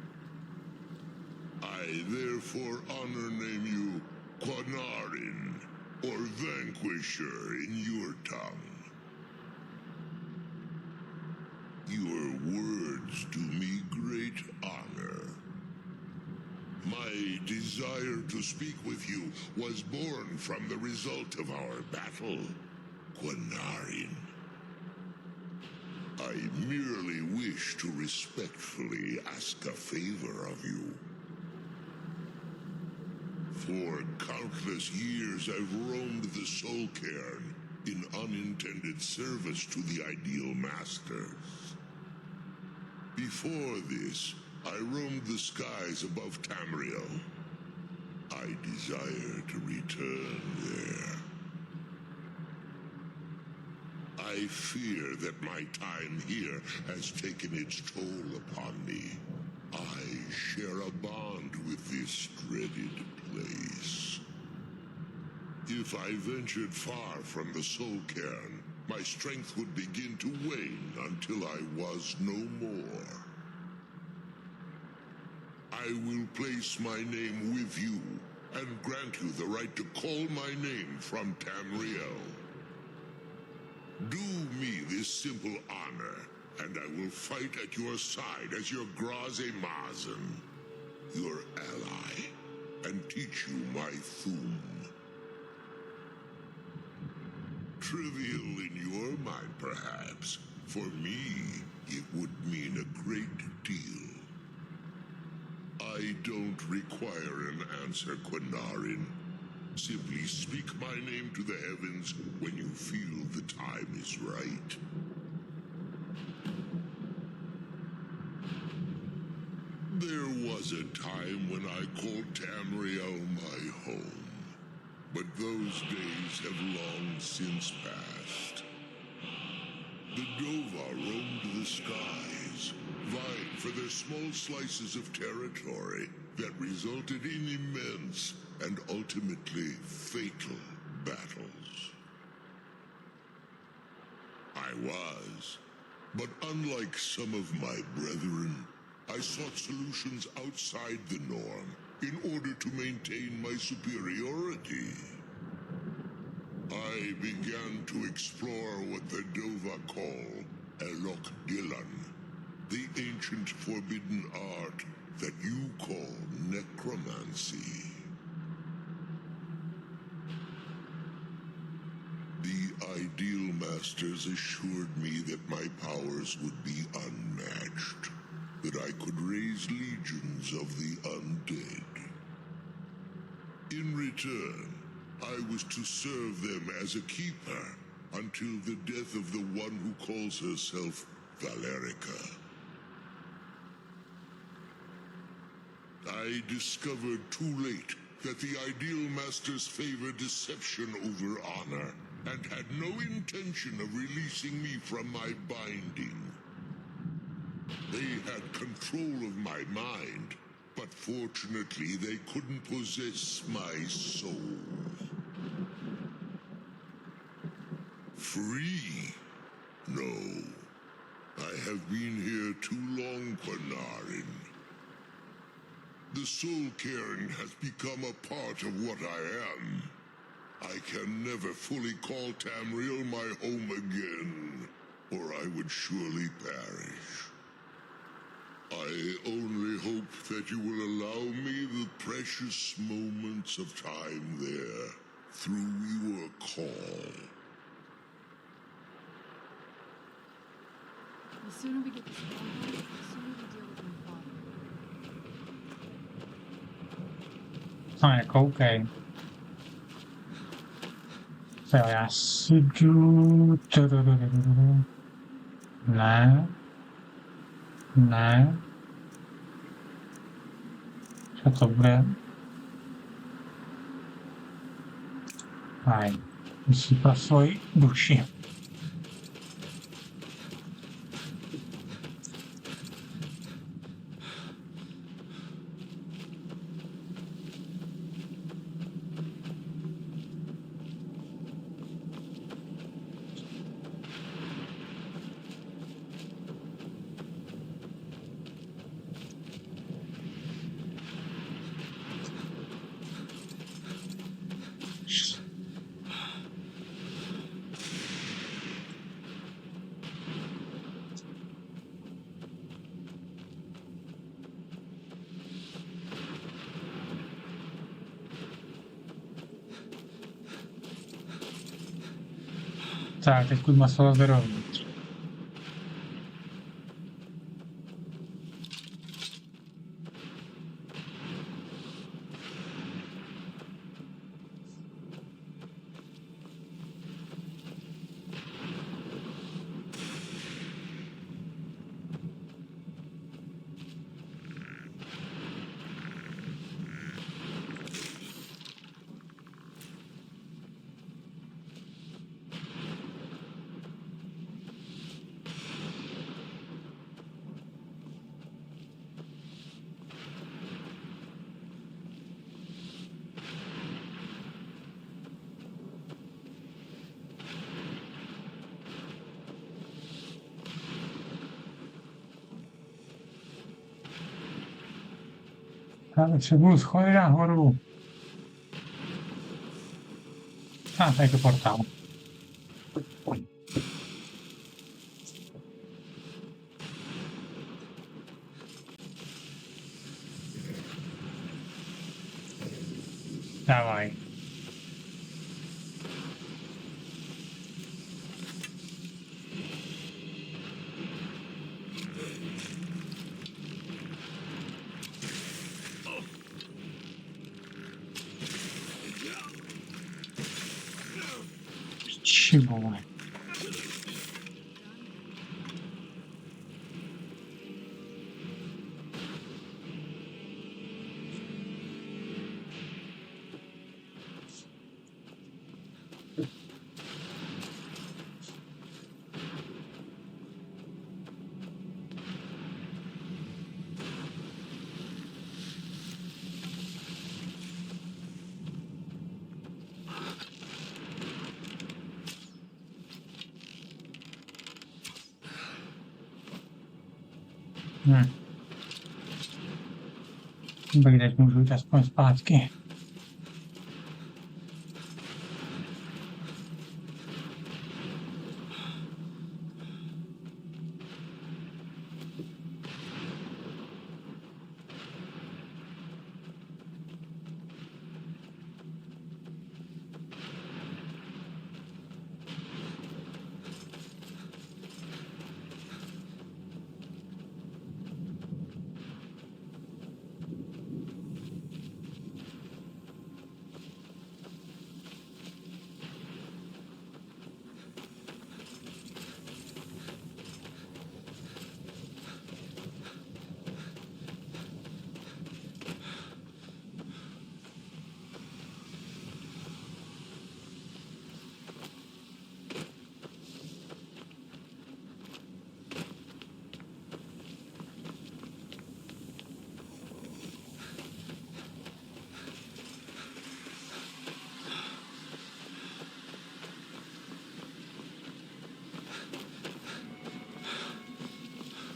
I therefore honor name you Quanarin, or Vanquisher in your tongue. Your words do me great honor. My desire to speak with you was born from the result of our battle, Quanarin. I merely wish to respectfully ask a favor of you. For countless years I've roamed the Soul Cairn in unintended service to the Ideal Masters. Before this, I roamed the skies above Tamriel. I desire to return there. I fear that my time here has taken its toll upon me. I share a bond with this dreaded place. If I ventured far from the Soul Cairn, my strength would begin to wane until I was no more. I will place my name with you and grant you the right to call my name from Tamriel. Do me this simple honor, and I will fight at your side as your Graze Mazen. your ally, and teach you my thum. Trivial in your mind, perhaps. For me, it would mean a great deal. I don't require an answer, Quinarin. Simply speak my name to the heavens when you feel the time is right. There was a time when I called Tamriel my home. But those days have long since passed. The Dova roamed the skies, vying for their small slices of territory that resulted in immense and ultimately fatal battles. I was, but unlike some of my brethren, I sought solutions outside the norm in order to maintain my superiority. I began to explore what the Dova call Elok Dilan, the ancient forbidden art that you call necromancy. The Ideal Masters assured me that my powers would be unmatched, that I could raise legions of the undead. In return, I was to serve them as a keeper until the death of the one who calls herself Valerica. I discovered too late that the Ideal Masters favor deception over honor, and had no intention of releasing me from my binding. They had control of my mind, but fortunately they couldn't possess my soul. Free? No. I have been here too long, Quinarin. The soul caring has become a part of what I am. I can never fully call Tamriel my home again, or I would surely perish. I only hope that you will allow me the precious moments of time there through your call. The sooner we get this done, the sooner we deal with my father. Ah, ecco, ok. Cioè, assidu... Ne. Ne. Co to bude? Fajn. Vysypal svoji duši. Tak, teď maso dovnitř. Já potřebuju schody nahoru. Tady je to portál. Dávaj. Či vole. Dobrý, teď můžu jít aspoň zpátky.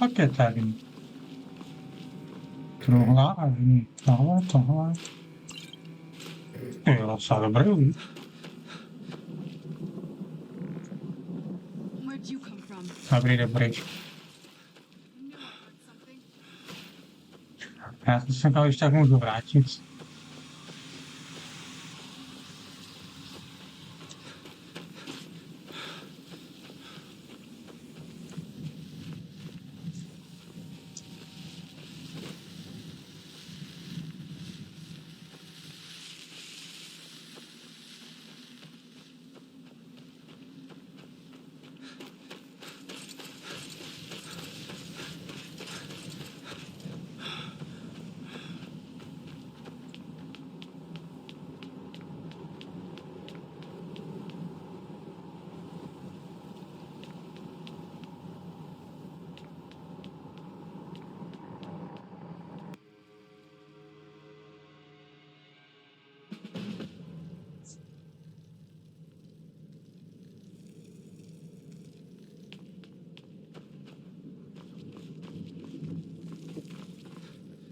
Pak je tady. Truhla a tohle. Je docela dobrý. Where'd you come from? Dobrý, dobrý. I knew I heard something. Já jsem se když tak můžu vrátit.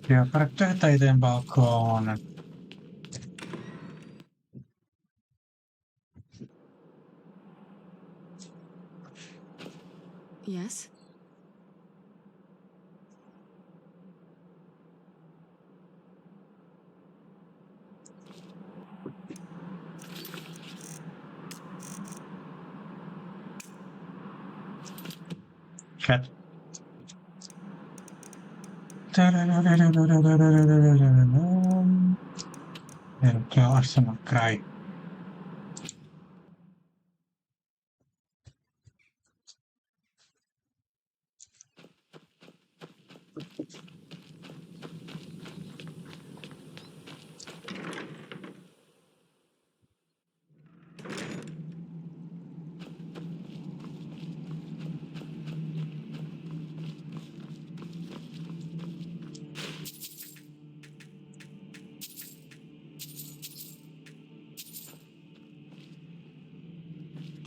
Jo, proto je tady ten balkón. Yes? Chat. Jedu to až jsem na kraj.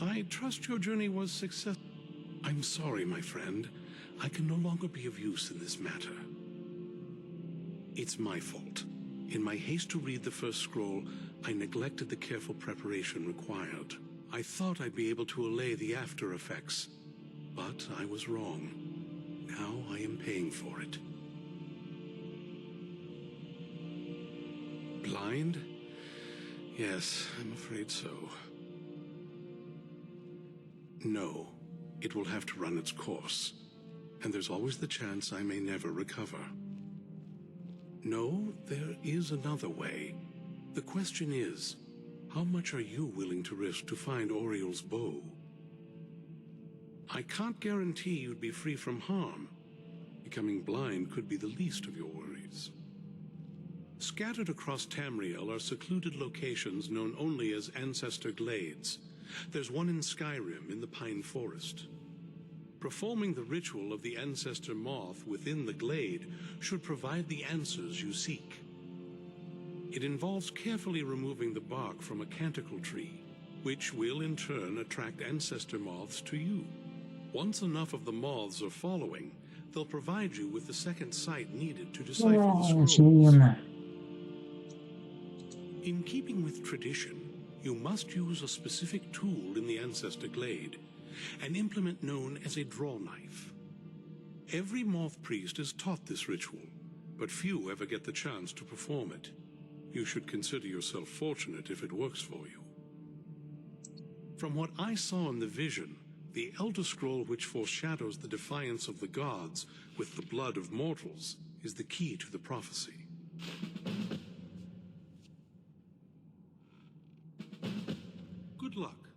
I trust your journey was successful. I'm sorry, my friend. I can no longer be of use in this matter. It's my fault. In my haste to read the first scroll, I neglected the careful preparation required. I thought I'd be able to allay the after effects, but I was wrong. Now I am paying for it. Blind? Yes, I'm afraid so. No, it will have to run its course. And there's always the chance I may never recover. No, there is another way. The question is, how much are you willing to risk to find Oriel's bow? I can't guarantee you'd be free from harm. Becoming blind could be the least of your worries. Scattered across Tamriel are secluded locations known only as Ancestor Glades. There's one in Skyrim in the Pine Forest. Performing the ritual of the Ancestor Moth within the glade should provide the answers you seek. It involves carefully removing the bark from a canticle tree, which will in turn attract Ancestor Moths to you. Once enough of the moths are following, they'll provide you with the second sight needed to decipher the scrolls. In keeping with tradition, you must use a specific tool in the Ancestor Glade, an implement known as a draw knife. Every moth priest is taught this ritual, but few ever get the chance to perform it. You should consider yourself fortunate if it works for you. From what I saw in the vision, the Elder Scroll which foreshadows the defiance of the gods with the blood of mortals is the key to the prophecy. Good luck.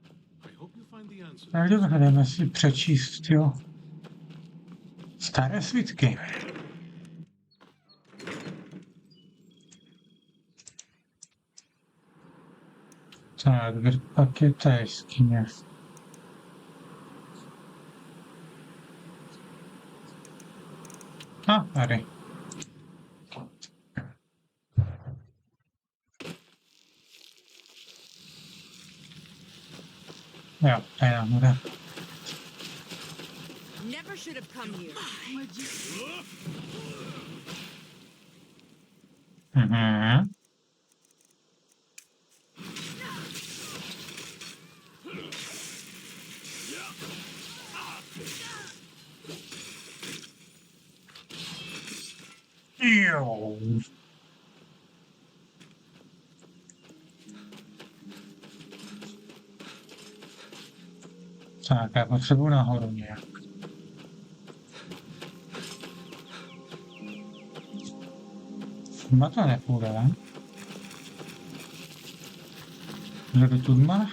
I hope you find the answer. Tak dobře, jdeme si přečíst, jo. Staré svitky. Tak, kde pak je ta jeskyně? A, tady. Jo, tady nahoře. Never should have come here. Mhm. Jo. Tak, já potřebuji nahoru nějak. Má to nepůjde. Že by tu máš?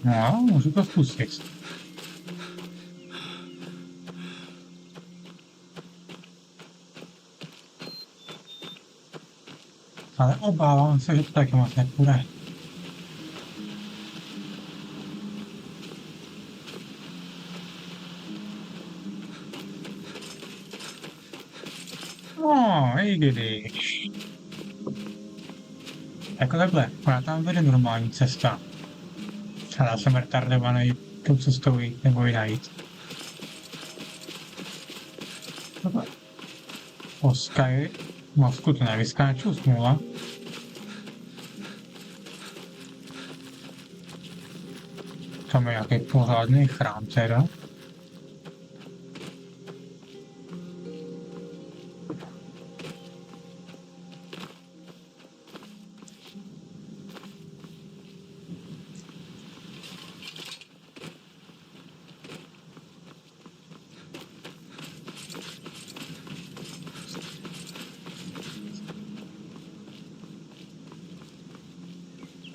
No, můžu to zkusit. Ale obávám se, že to taky moc nepůjde. No, i když. Jako takhle, ona tam vede normální cesta. Ale já jsem retardovaný tou cestou jít, nebo ji najít. Takhle. O Sky, mozku to nevyskáču, smůla. Tam je nějaký pořádný chrám teda.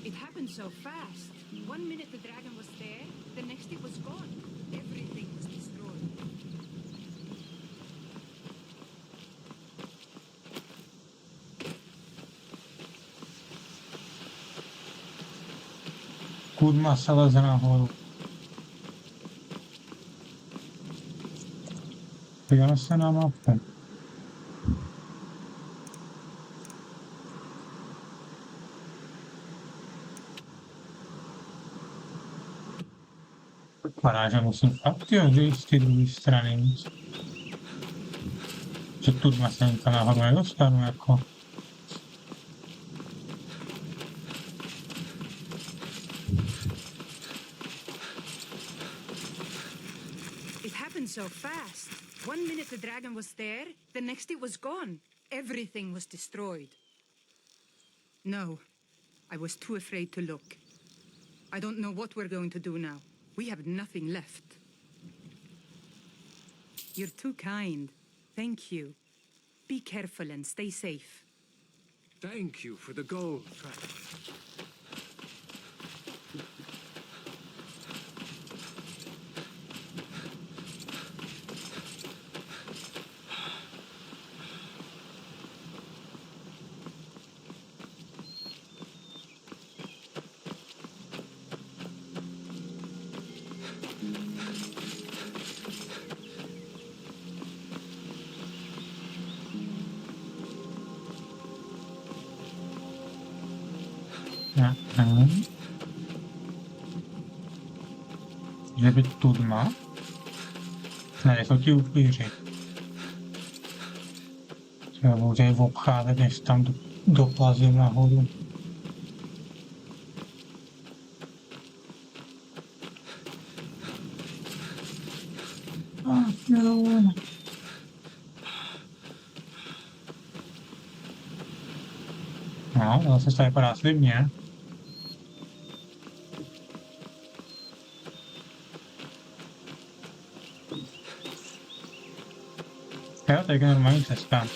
It happened so fast. 1 minute the dragon was there, the next it was gone. Everything was destroyed. Kurma se leze nahoru. Podíváme se na mapu. Vypadá, že musím fakt jít z té druhé strany. Že tu se nikam nahoru nedostanu, jako. happened so fast. One minute the dragon was there, the next it was gone. Everything was destroyed. No, I was too afraid to look. I don't know what we're going to do now. We have nothing left. You're too kind. Thank you. Be careful and stay safe. Thank you for the gold. Že by tudma? Ne, jsou ti upíři. Třeba budu je obcházet, než tam doplazím nahoru. Jo. No, zase to vypadá slibně. Jo, to je normální cesta.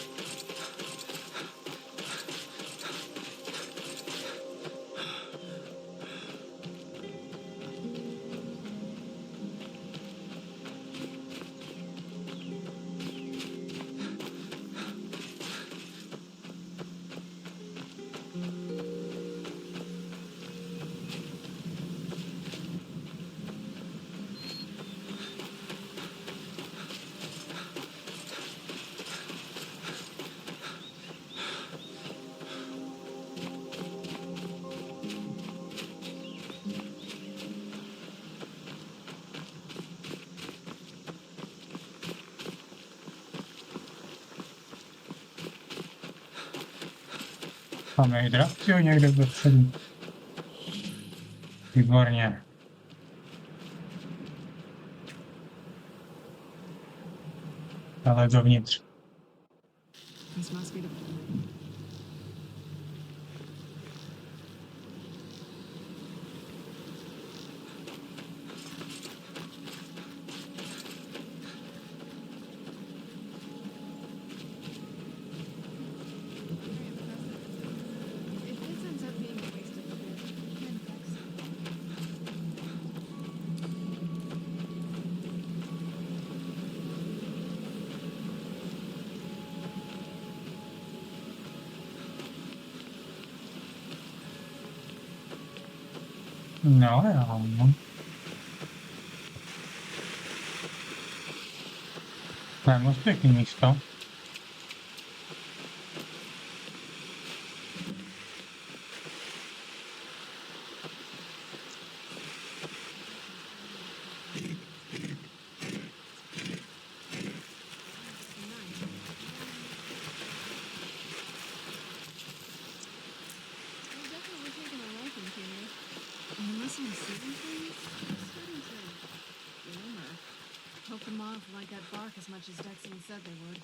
Máme hydrakcio někde vepředu. Výborně. Ale dovnitř. No jo. To je moc pěkný místo. Hope the moth like that bark as much as Dexon said they would.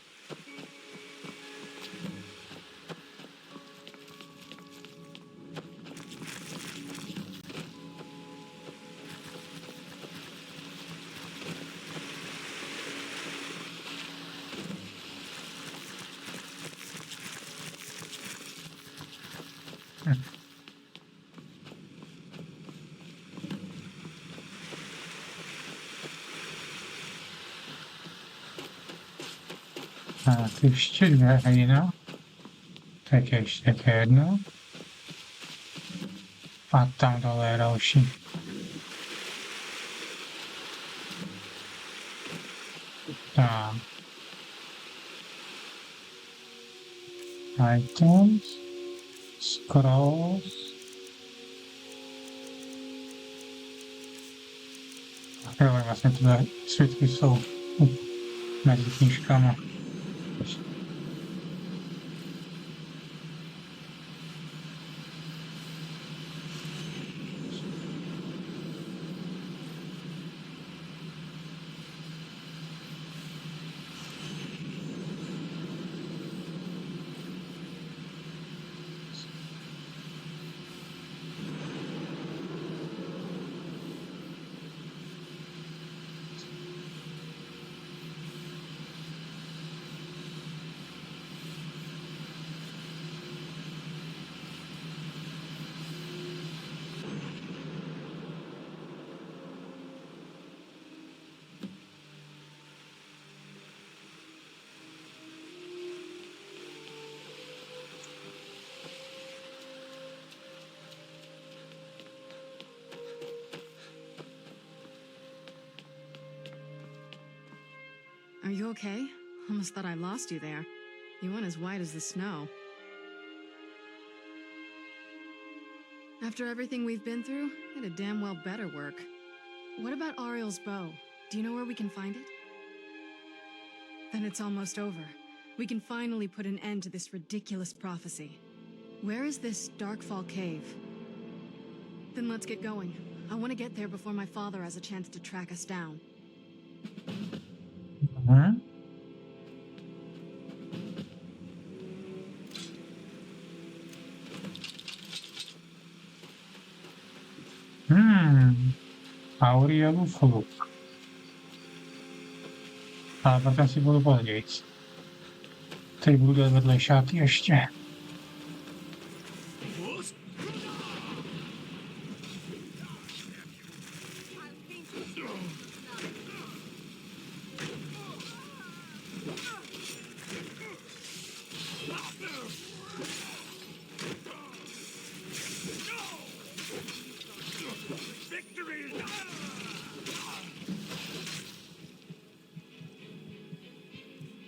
Tak ještě dvě hejna. Tak ještě jedno. A tam dole je další. Tak. Items. Scrolls. Jo, vlastně tyhle svitky jsou mezi knížkama. Are you okay? Almost thought I lost you there. You went as white as the snow. After everything we've been through, it'd damn well better work. What about Ariel's bow? Do you know where we can find it? Then it's almost over. We can finally put an end to this ridiculous prophecy. Where is this Darkfall cave? Then let's get going. I want to get there before my father has a chance to track us down. Mhm. Aurielův luk. Ale potom si budu později. Teď budu dělat vedlejšáky ještě.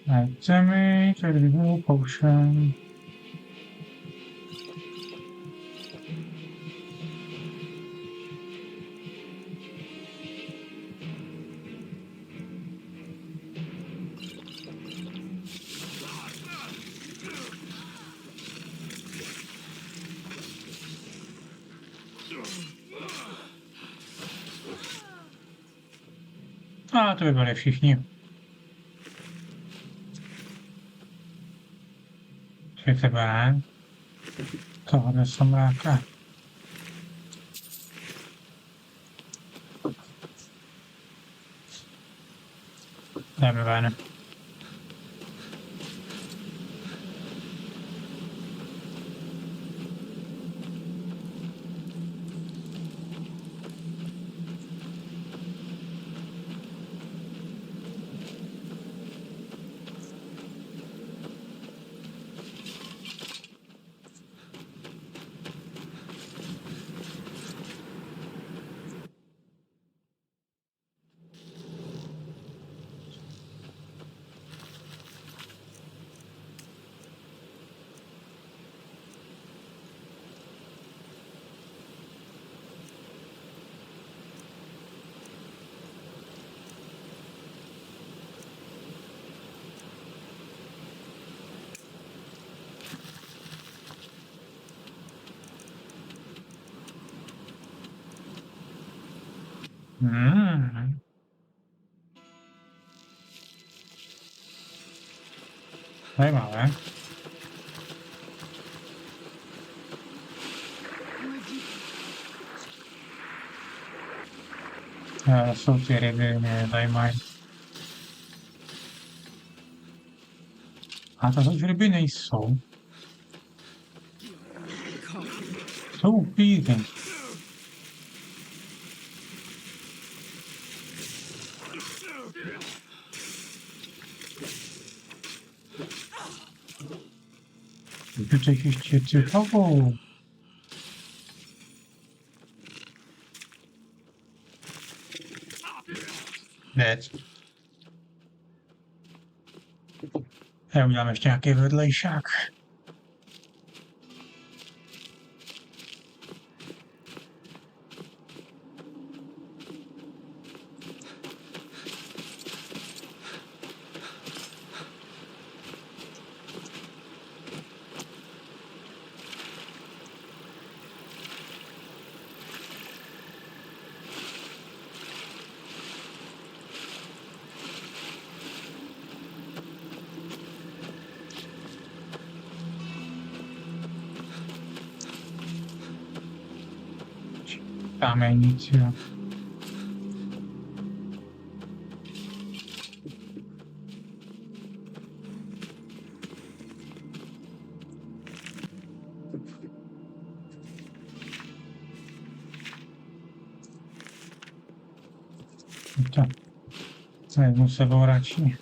Dajte mi červenou potion. A to by byli všichni. Že tebe, tohle somráka. Jdeme ven. Zajímavé. Jsou ty ryby, mě zajímají. A to už ryby nejsou. Jsou upíry. Tu těch ještě citovou. Věc. Já udělám ještě nějaký vedlejšák. Tam je nic, jo. To vezmu sebou radši.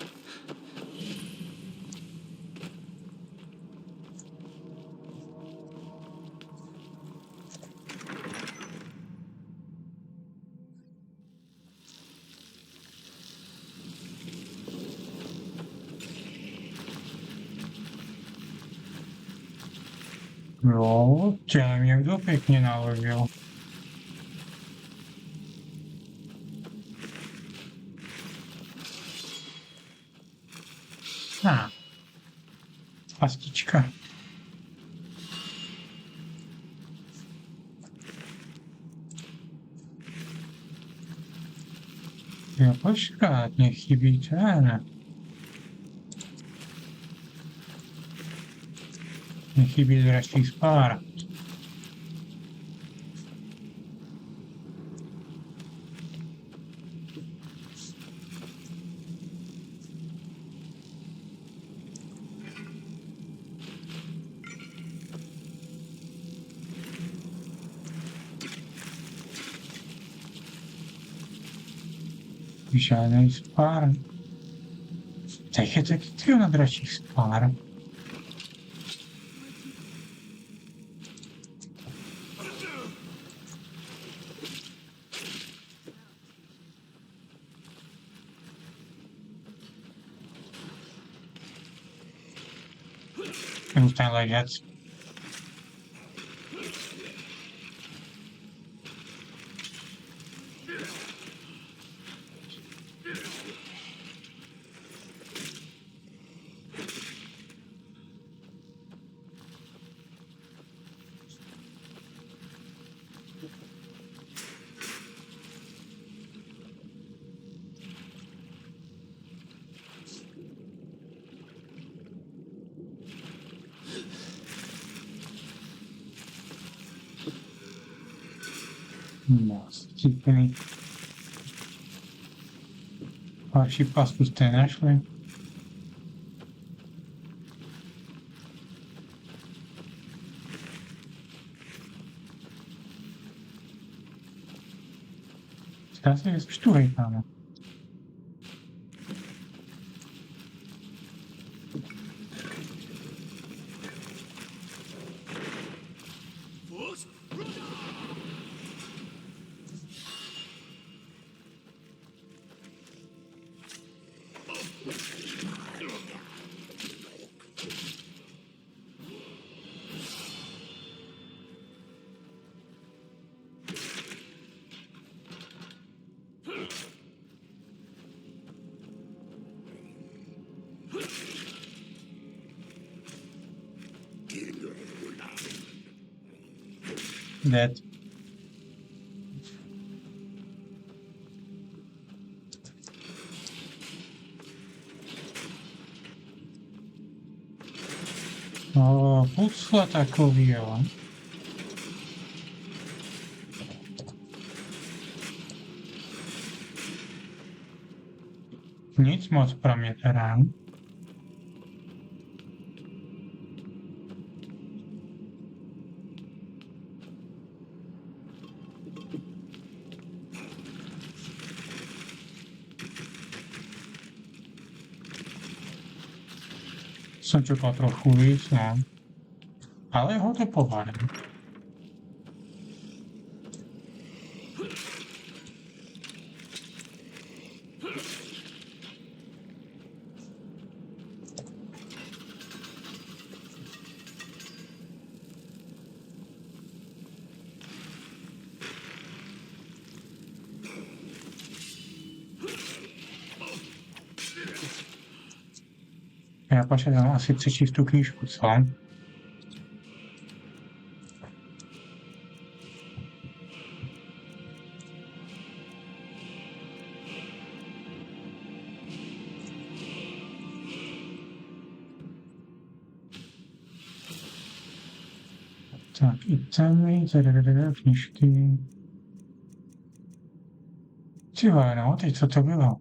Jo, těm někdo pěkně naložil. Pastička. Jo, počkat, mě chybí ten. Mě chybí dračí spár. Žádný spár. Teď je taky na dračích spár. Zůstaň ležet. No, střípený. Další pasku jste našli. Teraz je štuhej, kámo. Dead. O, pucla takový, jo. Nic moc pro mě teda. Jsem čekal trochu víc, no. Ale ho to povádí. Já potřebuji asi přečíst tu knížku, co? Tak, i ceny, knížky. Ty vole, no, teď co to bylo?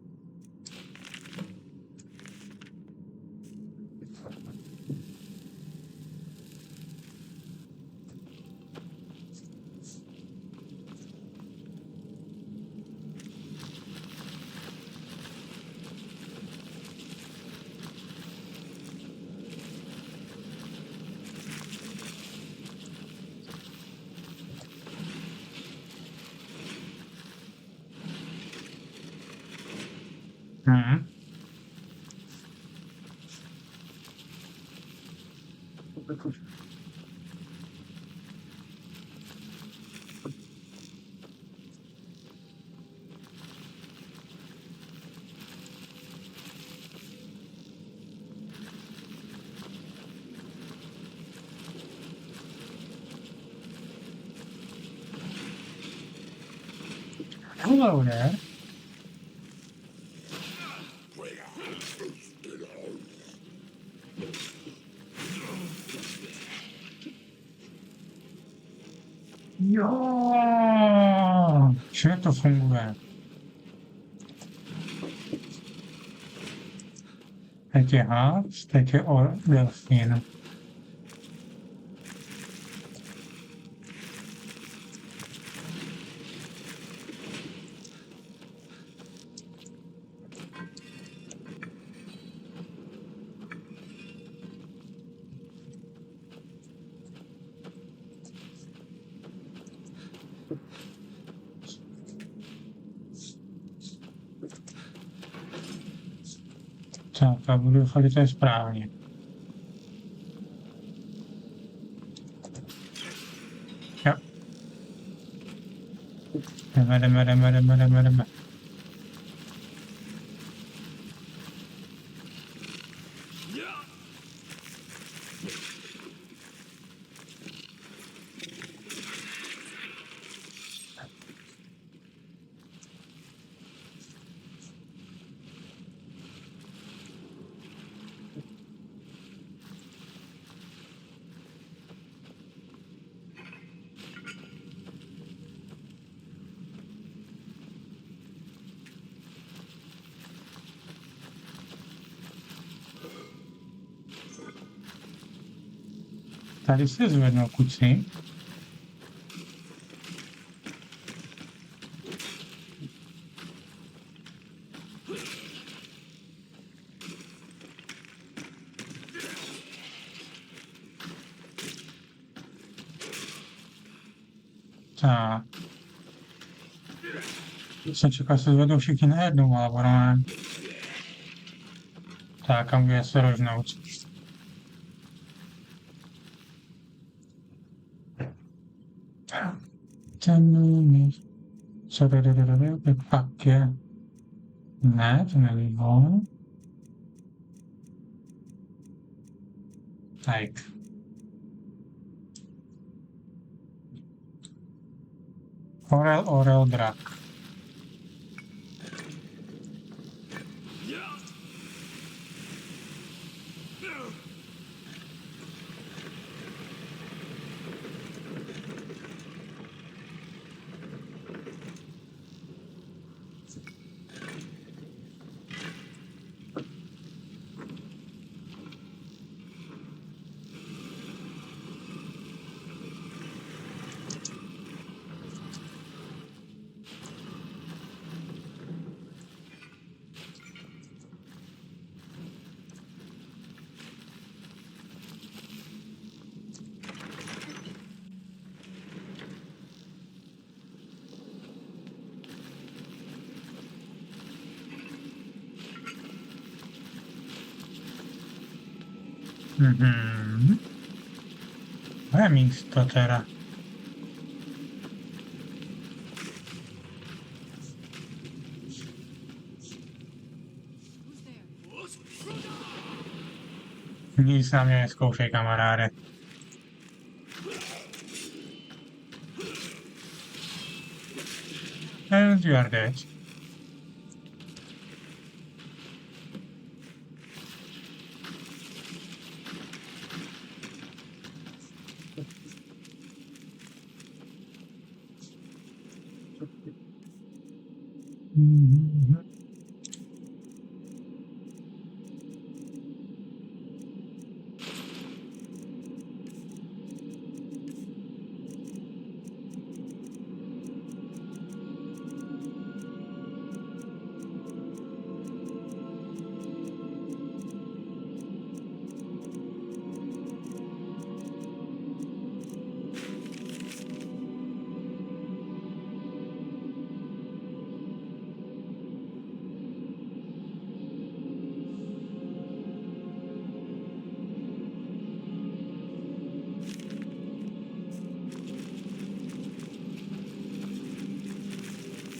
Mhm. Hello there. Jo, čím to funguje? Teď je had, teď je delfín. Tak a budu chodit to je správně. Jo. Jdeme. Tady se zvednou kuci. Tak. Jsem čekal, že se zvednou všichni najednou, ale ono ne. Tak, a může se rožnout. Co tady pak je? Ne, to není on. Tak. Orel drak. To je místo teda. Nic na mě neskoušej, kamaráde. And you are dead.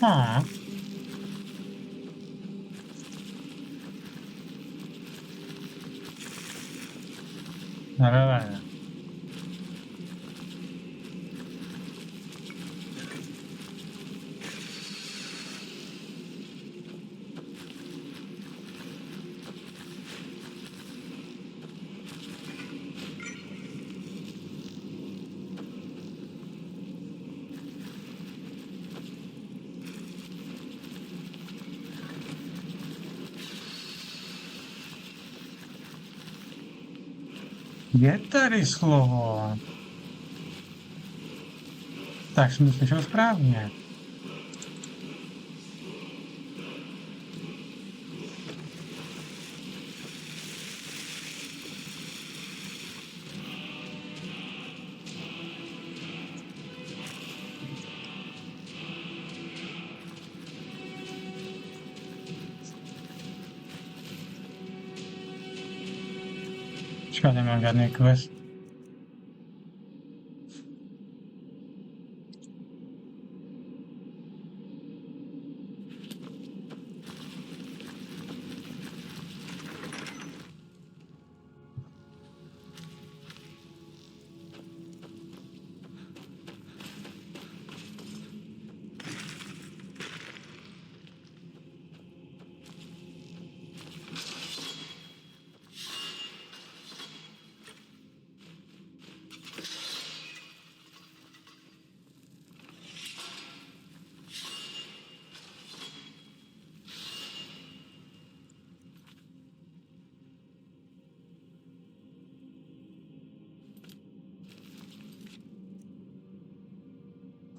Aw. Vale. Je tady slovo. Tak jsem to slyšel správně. Počkat, nemám žádný quest.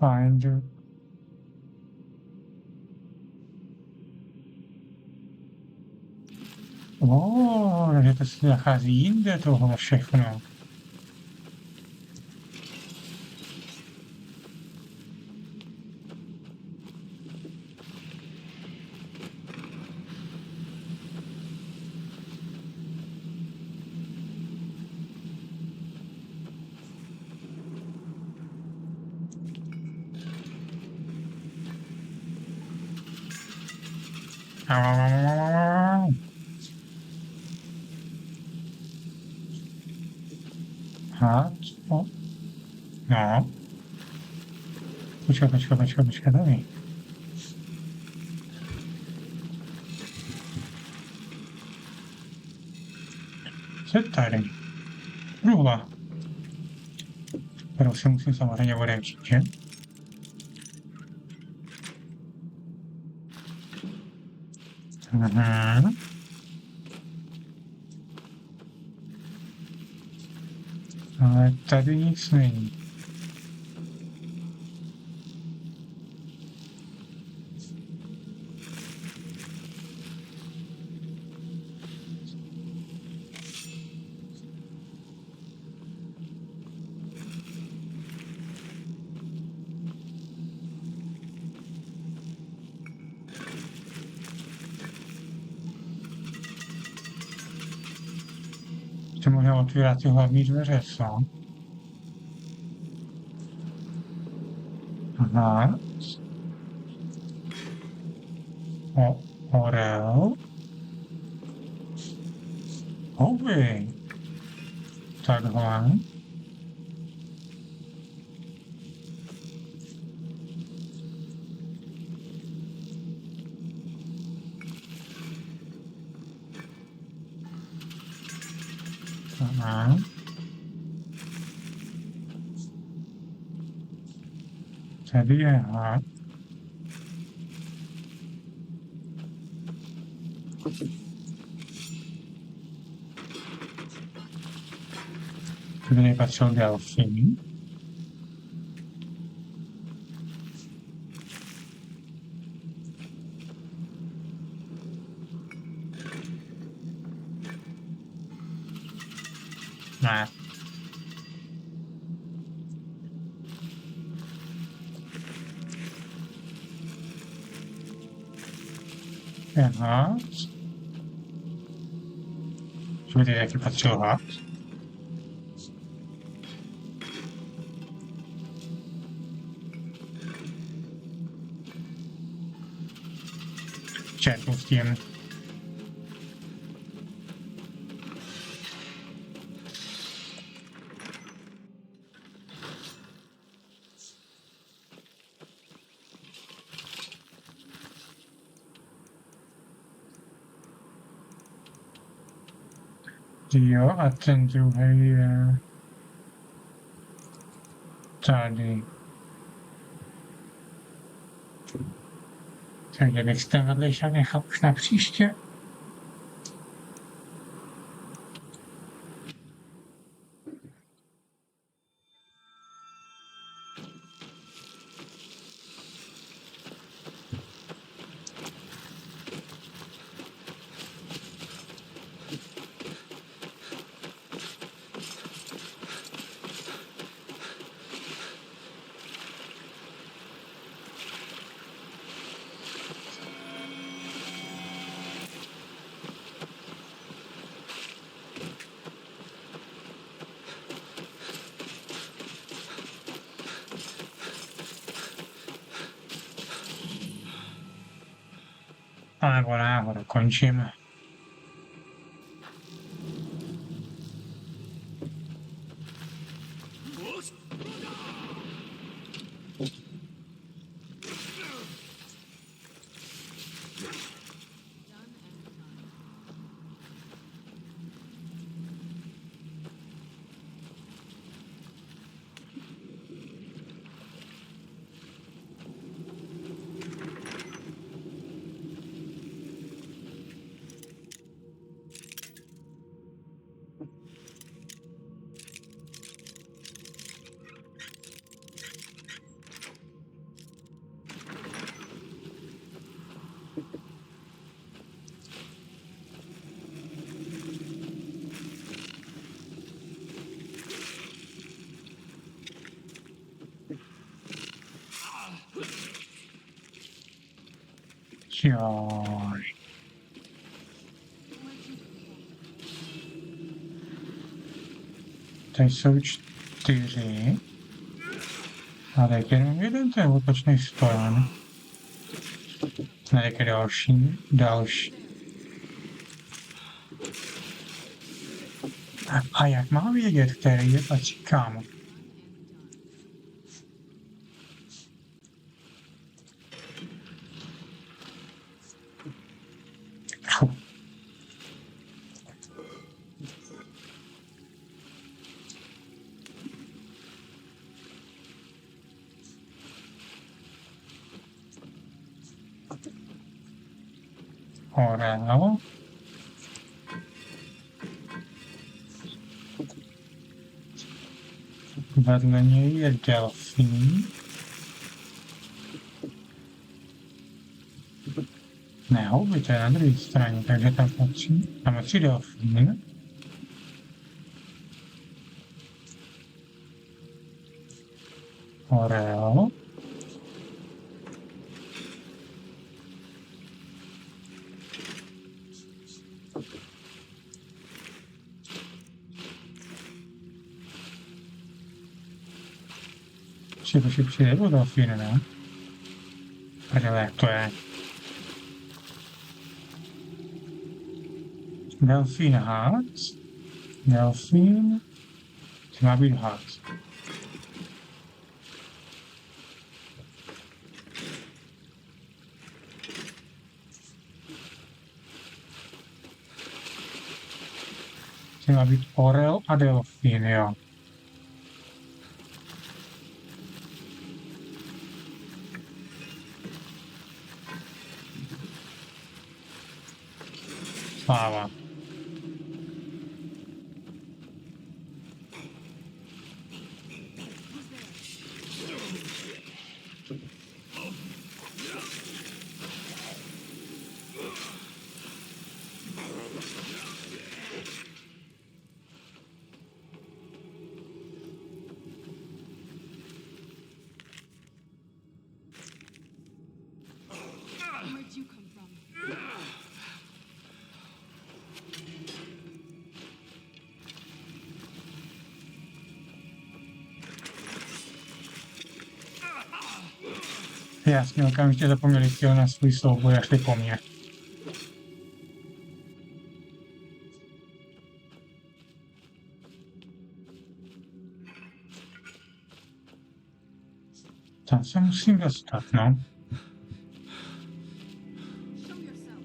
Find. Že to se nachází jinde tohle všechno. Aha, co? No. Počkej, tady. Co je tady? Truhla. Kterou si musím samozřejmě odevřít, že? Aha. Ale tady nic není. Ještě můžeme otvírat ty hlavní dveře, co? Aha. Orel. Houby. Takhle. Aha. Tady je had. Tady patřil delfín. Ne. Aha. Tady jaký patřil had. Četl s tím. Jo, a ten druhý je tady. Takže bych ten vedlejšák nechal už na příště. No nebo ne, ho dokončím. Joj. Tady jsou 4. A teď jenom jeden ten útočný stojan. Tady je další. A jak mám vědět, který je patří kam? Orel. Vedle něj je delfín. Ne, houby, to je na druhé straně, takže tam patří delfín. Orel. Přijde do delfín, ne? Prdele, jak to je? Delfín Hearts. Delfín. To má být Hearts. To má být orel a delfín, jo. Sláva. Where'd you come from? Jasně, okamžitě zapomněli chtěl na svůj souboj a šli po mně. Tam se musím dostat, no. Show yourself.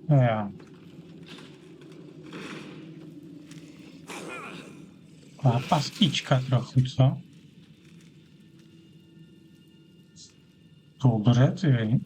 Jo. Taková pastička trochu, co? Dobře, ty.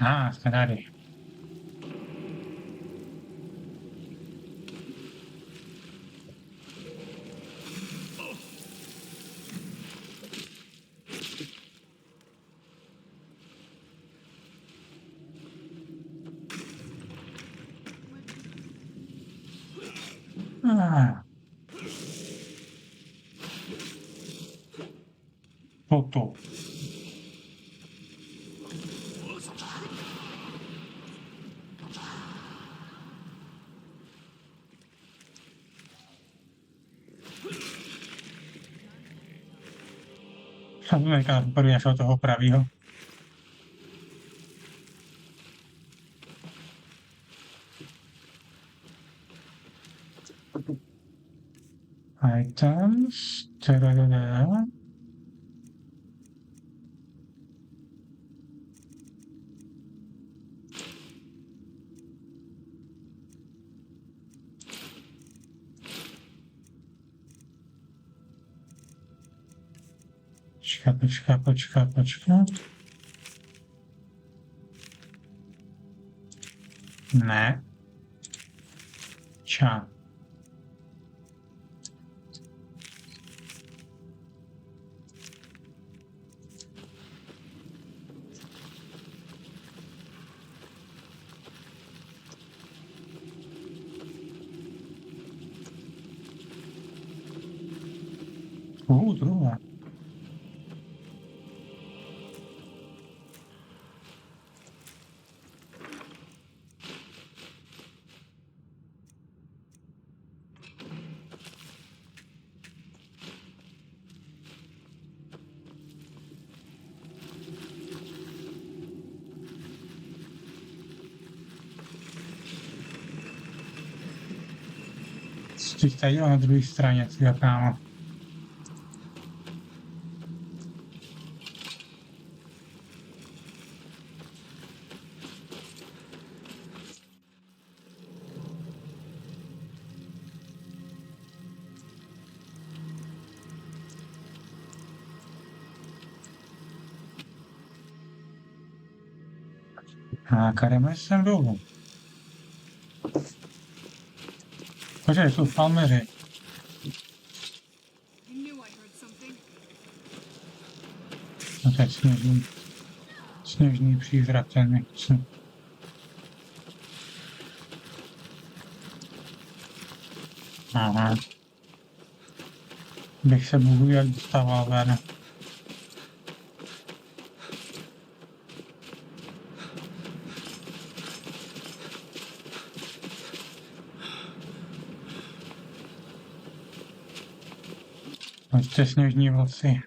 Jsme tady. Toto. Samozřejmě první až od toho pravýho. Items. Počkat. Ne. Ča. Druhá. Teď tady na druhé straně, co kámo. A jdeme sem dolů. Počkej, jsou falmeři. No to je sněžný přízrak, ten nechci. Aha. Bych se bohu jak dostával ven. Prostě sněžní vlci.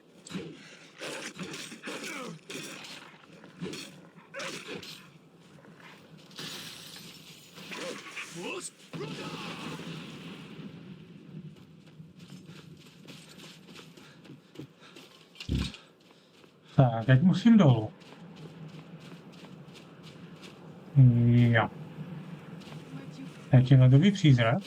Tak, teď musím dolů. Jo. Teď je ledový přízrak.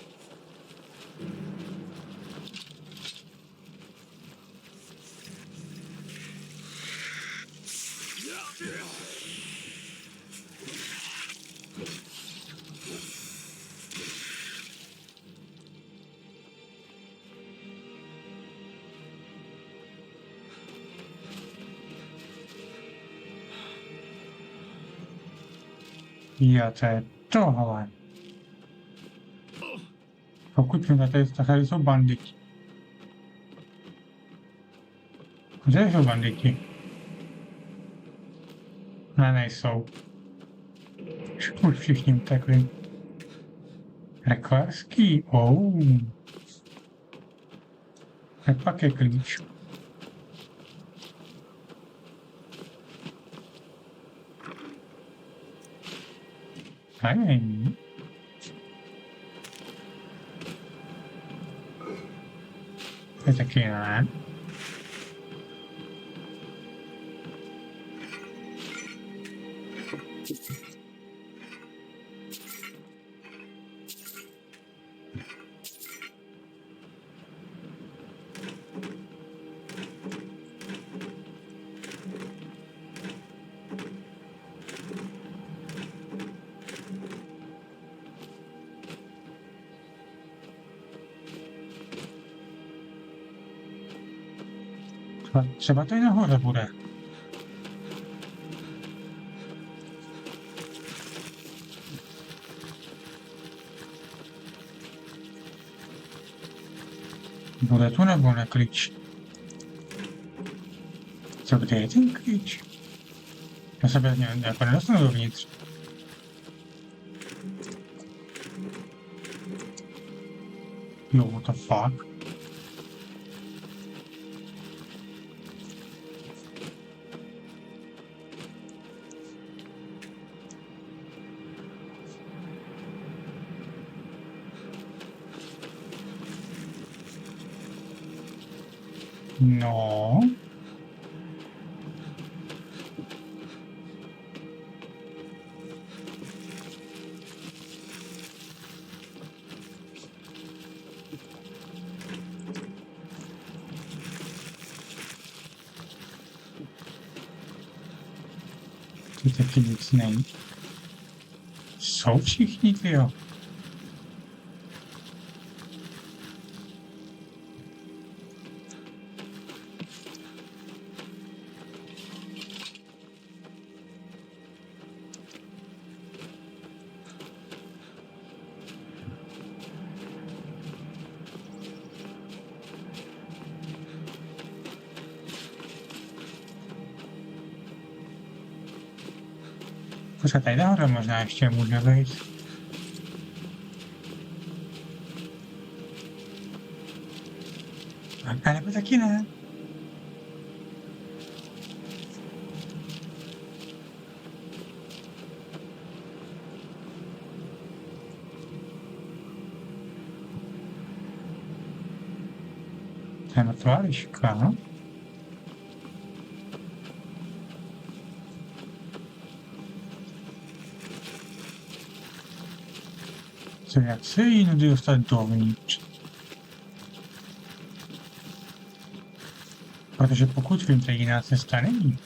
Jo, to je tohle. Pokud mi tady jsou banditi. Kde jsou banditi? Ne, nejsou. Už všichni utekli. Rekvarský, Tak pak je klíč. Hej. To je taky ne. Třeba tady nahoře bude. Bude tu nebo ne klíč? Co, kde je ten klíč? Já se bez něj jako nedostanu dovnitř. Jo, what the fuck? No. Tu taky nic není. Jsou všichni, tyjo. Počkej, tady nahoře možná ještě může být. A nebo taky ne. To je mrtvá liška. Co, jak se jí nudy dostat dovnitř? Protože pokud vím, to jiná cesta není.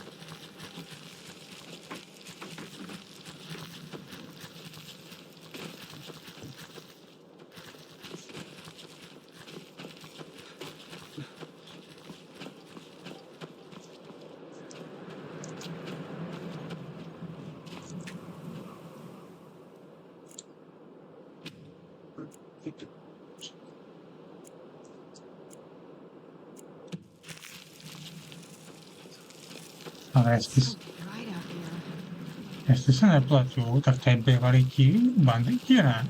Ale jestli se nepletu, tak tady bývali ti banditi, ne?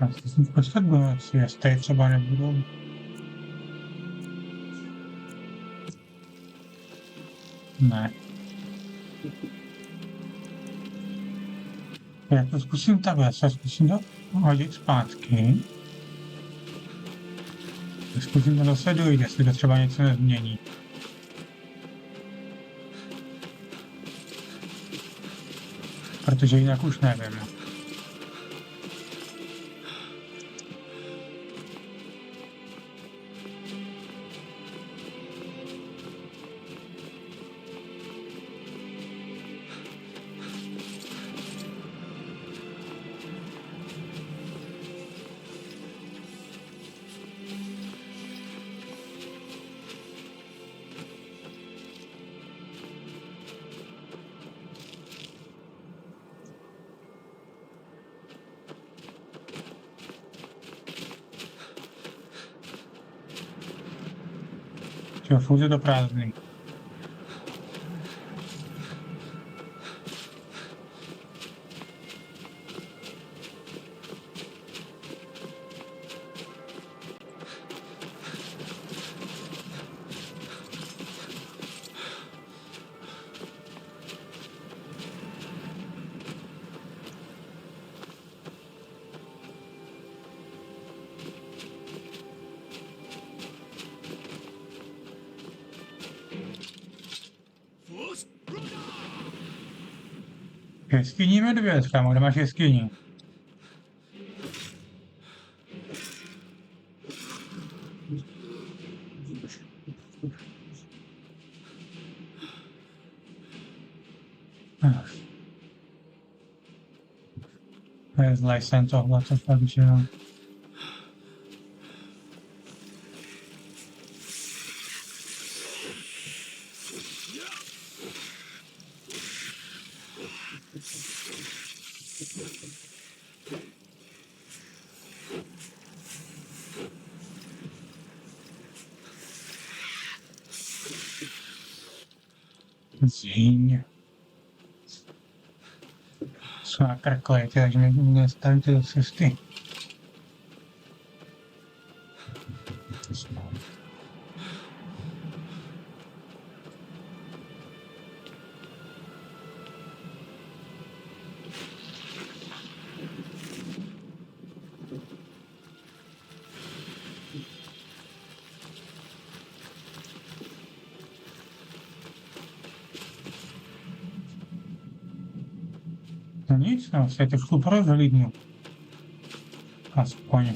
Já si jsem potřeboval, jestli tady třeba nebudou. Ne. Já to zkusím takhle, se zkusím to hodit zpátky. Zkusím to zase dojít, jestli to třeba něco nezmění. Protože jinak už nevím. Jo, furt je to prázdný. Jeskyní medvěd, kámo, kde máš jeskyni? Zlej jsem tohle, to fakt, že jo. Zhyň. Jsou nakrklejty, takže mě nestavíte do cesty. No nic, no, se trošku prozhlídnu. Aspoň.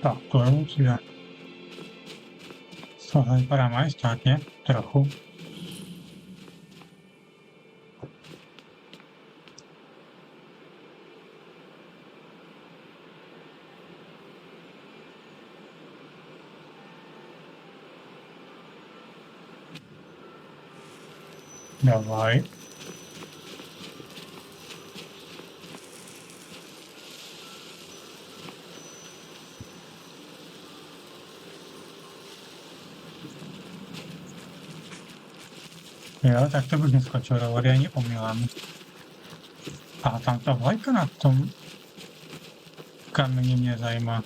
Tak, to je určitě. Tohle vypadá majestátně, trochu. Давай. Jo, tak to bych neskočil do vody ani omylem. A tam ta vlajka na tom kameni mě zajímá.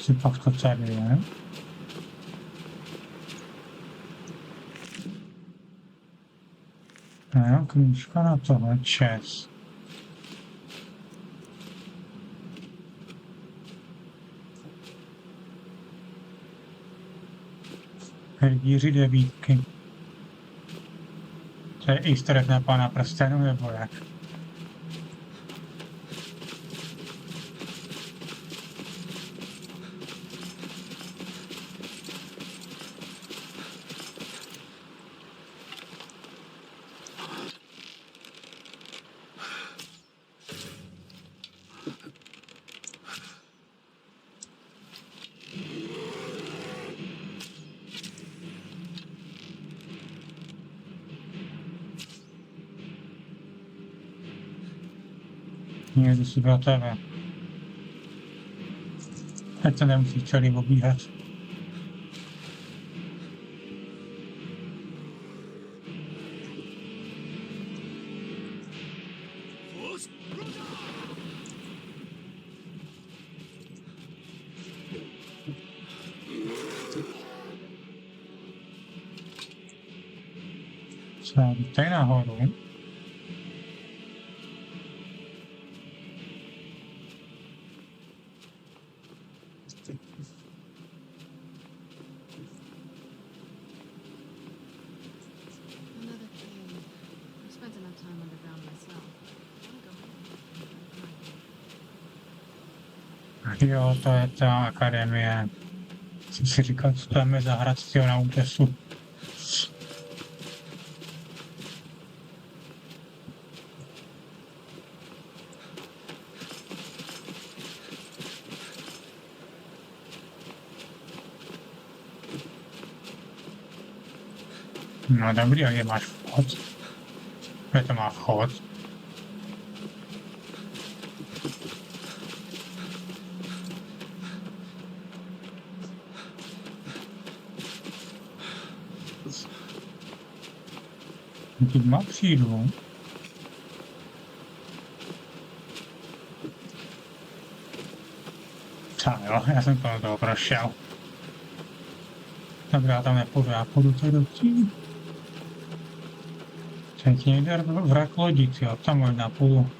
Si pak to tady je. Jo, knížka na tohle, čes. Hrdíři devítky. To je easter egg na Pána prstenů, nebo jak? Někdo si byl tebe. Ať to nemusíš celý obíhat. Co, tady nahoru. Jo, to je ta akademie. Jsem si říkal, co tam je za hrad z na útesu. No dobrý, a kde máš vchod? Kde to má vchod? Teď má přijdu. Tak jo, já jsem kolem toho prošel. Dobrá, já tam nepůjdu, já půjdu tady do tí. Teď někde vrak lodí, jo, tam možná půjdu.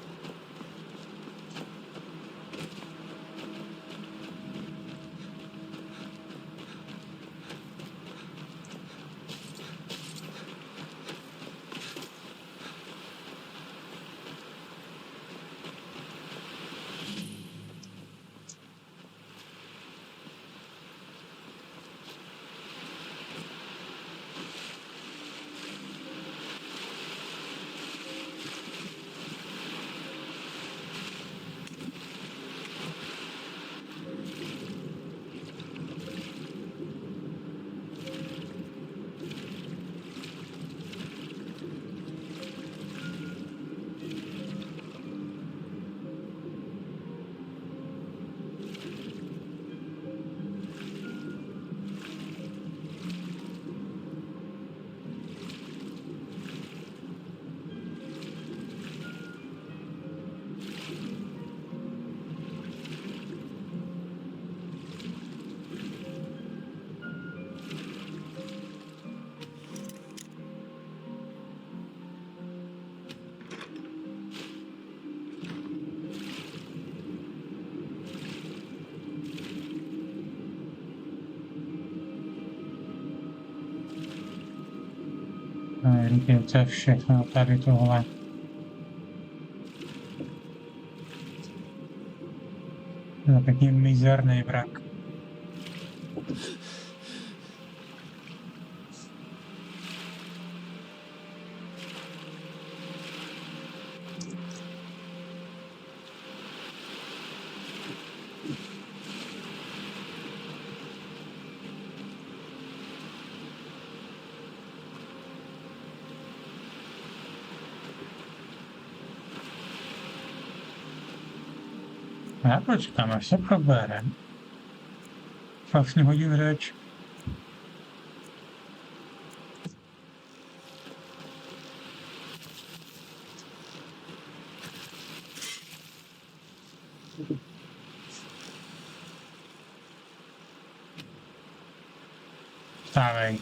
Říkám, to je všechno tady tohle. To je pěkně mizerný vrak. Já počkám, až se proberem. Pak s ním hodím řeč. Stávej.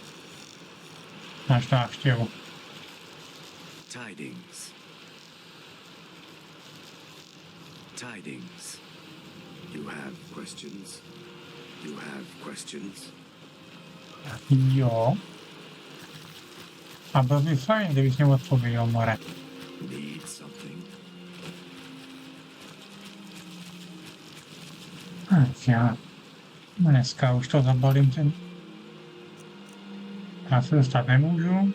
Máš návštěvu. Tidings. Tidings. You have questions? You have questions? Jo. A byl by fajn, kdybych mě odpověděl, more. Need something? Já dneska už to zabalím ten. Já se dostat nemůžu.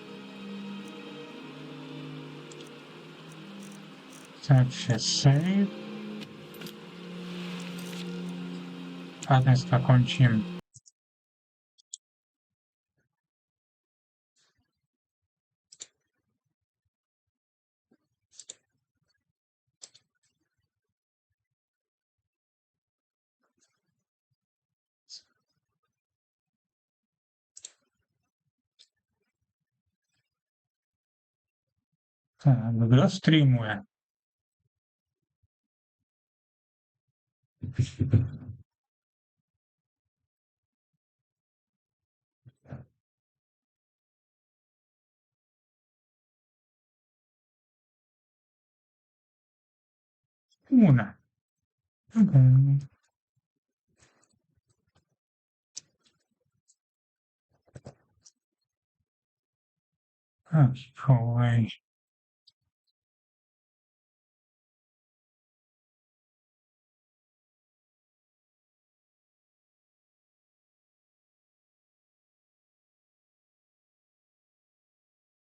Takže save. A dneska končím. Tak, kdo streamuje? Una. Okay.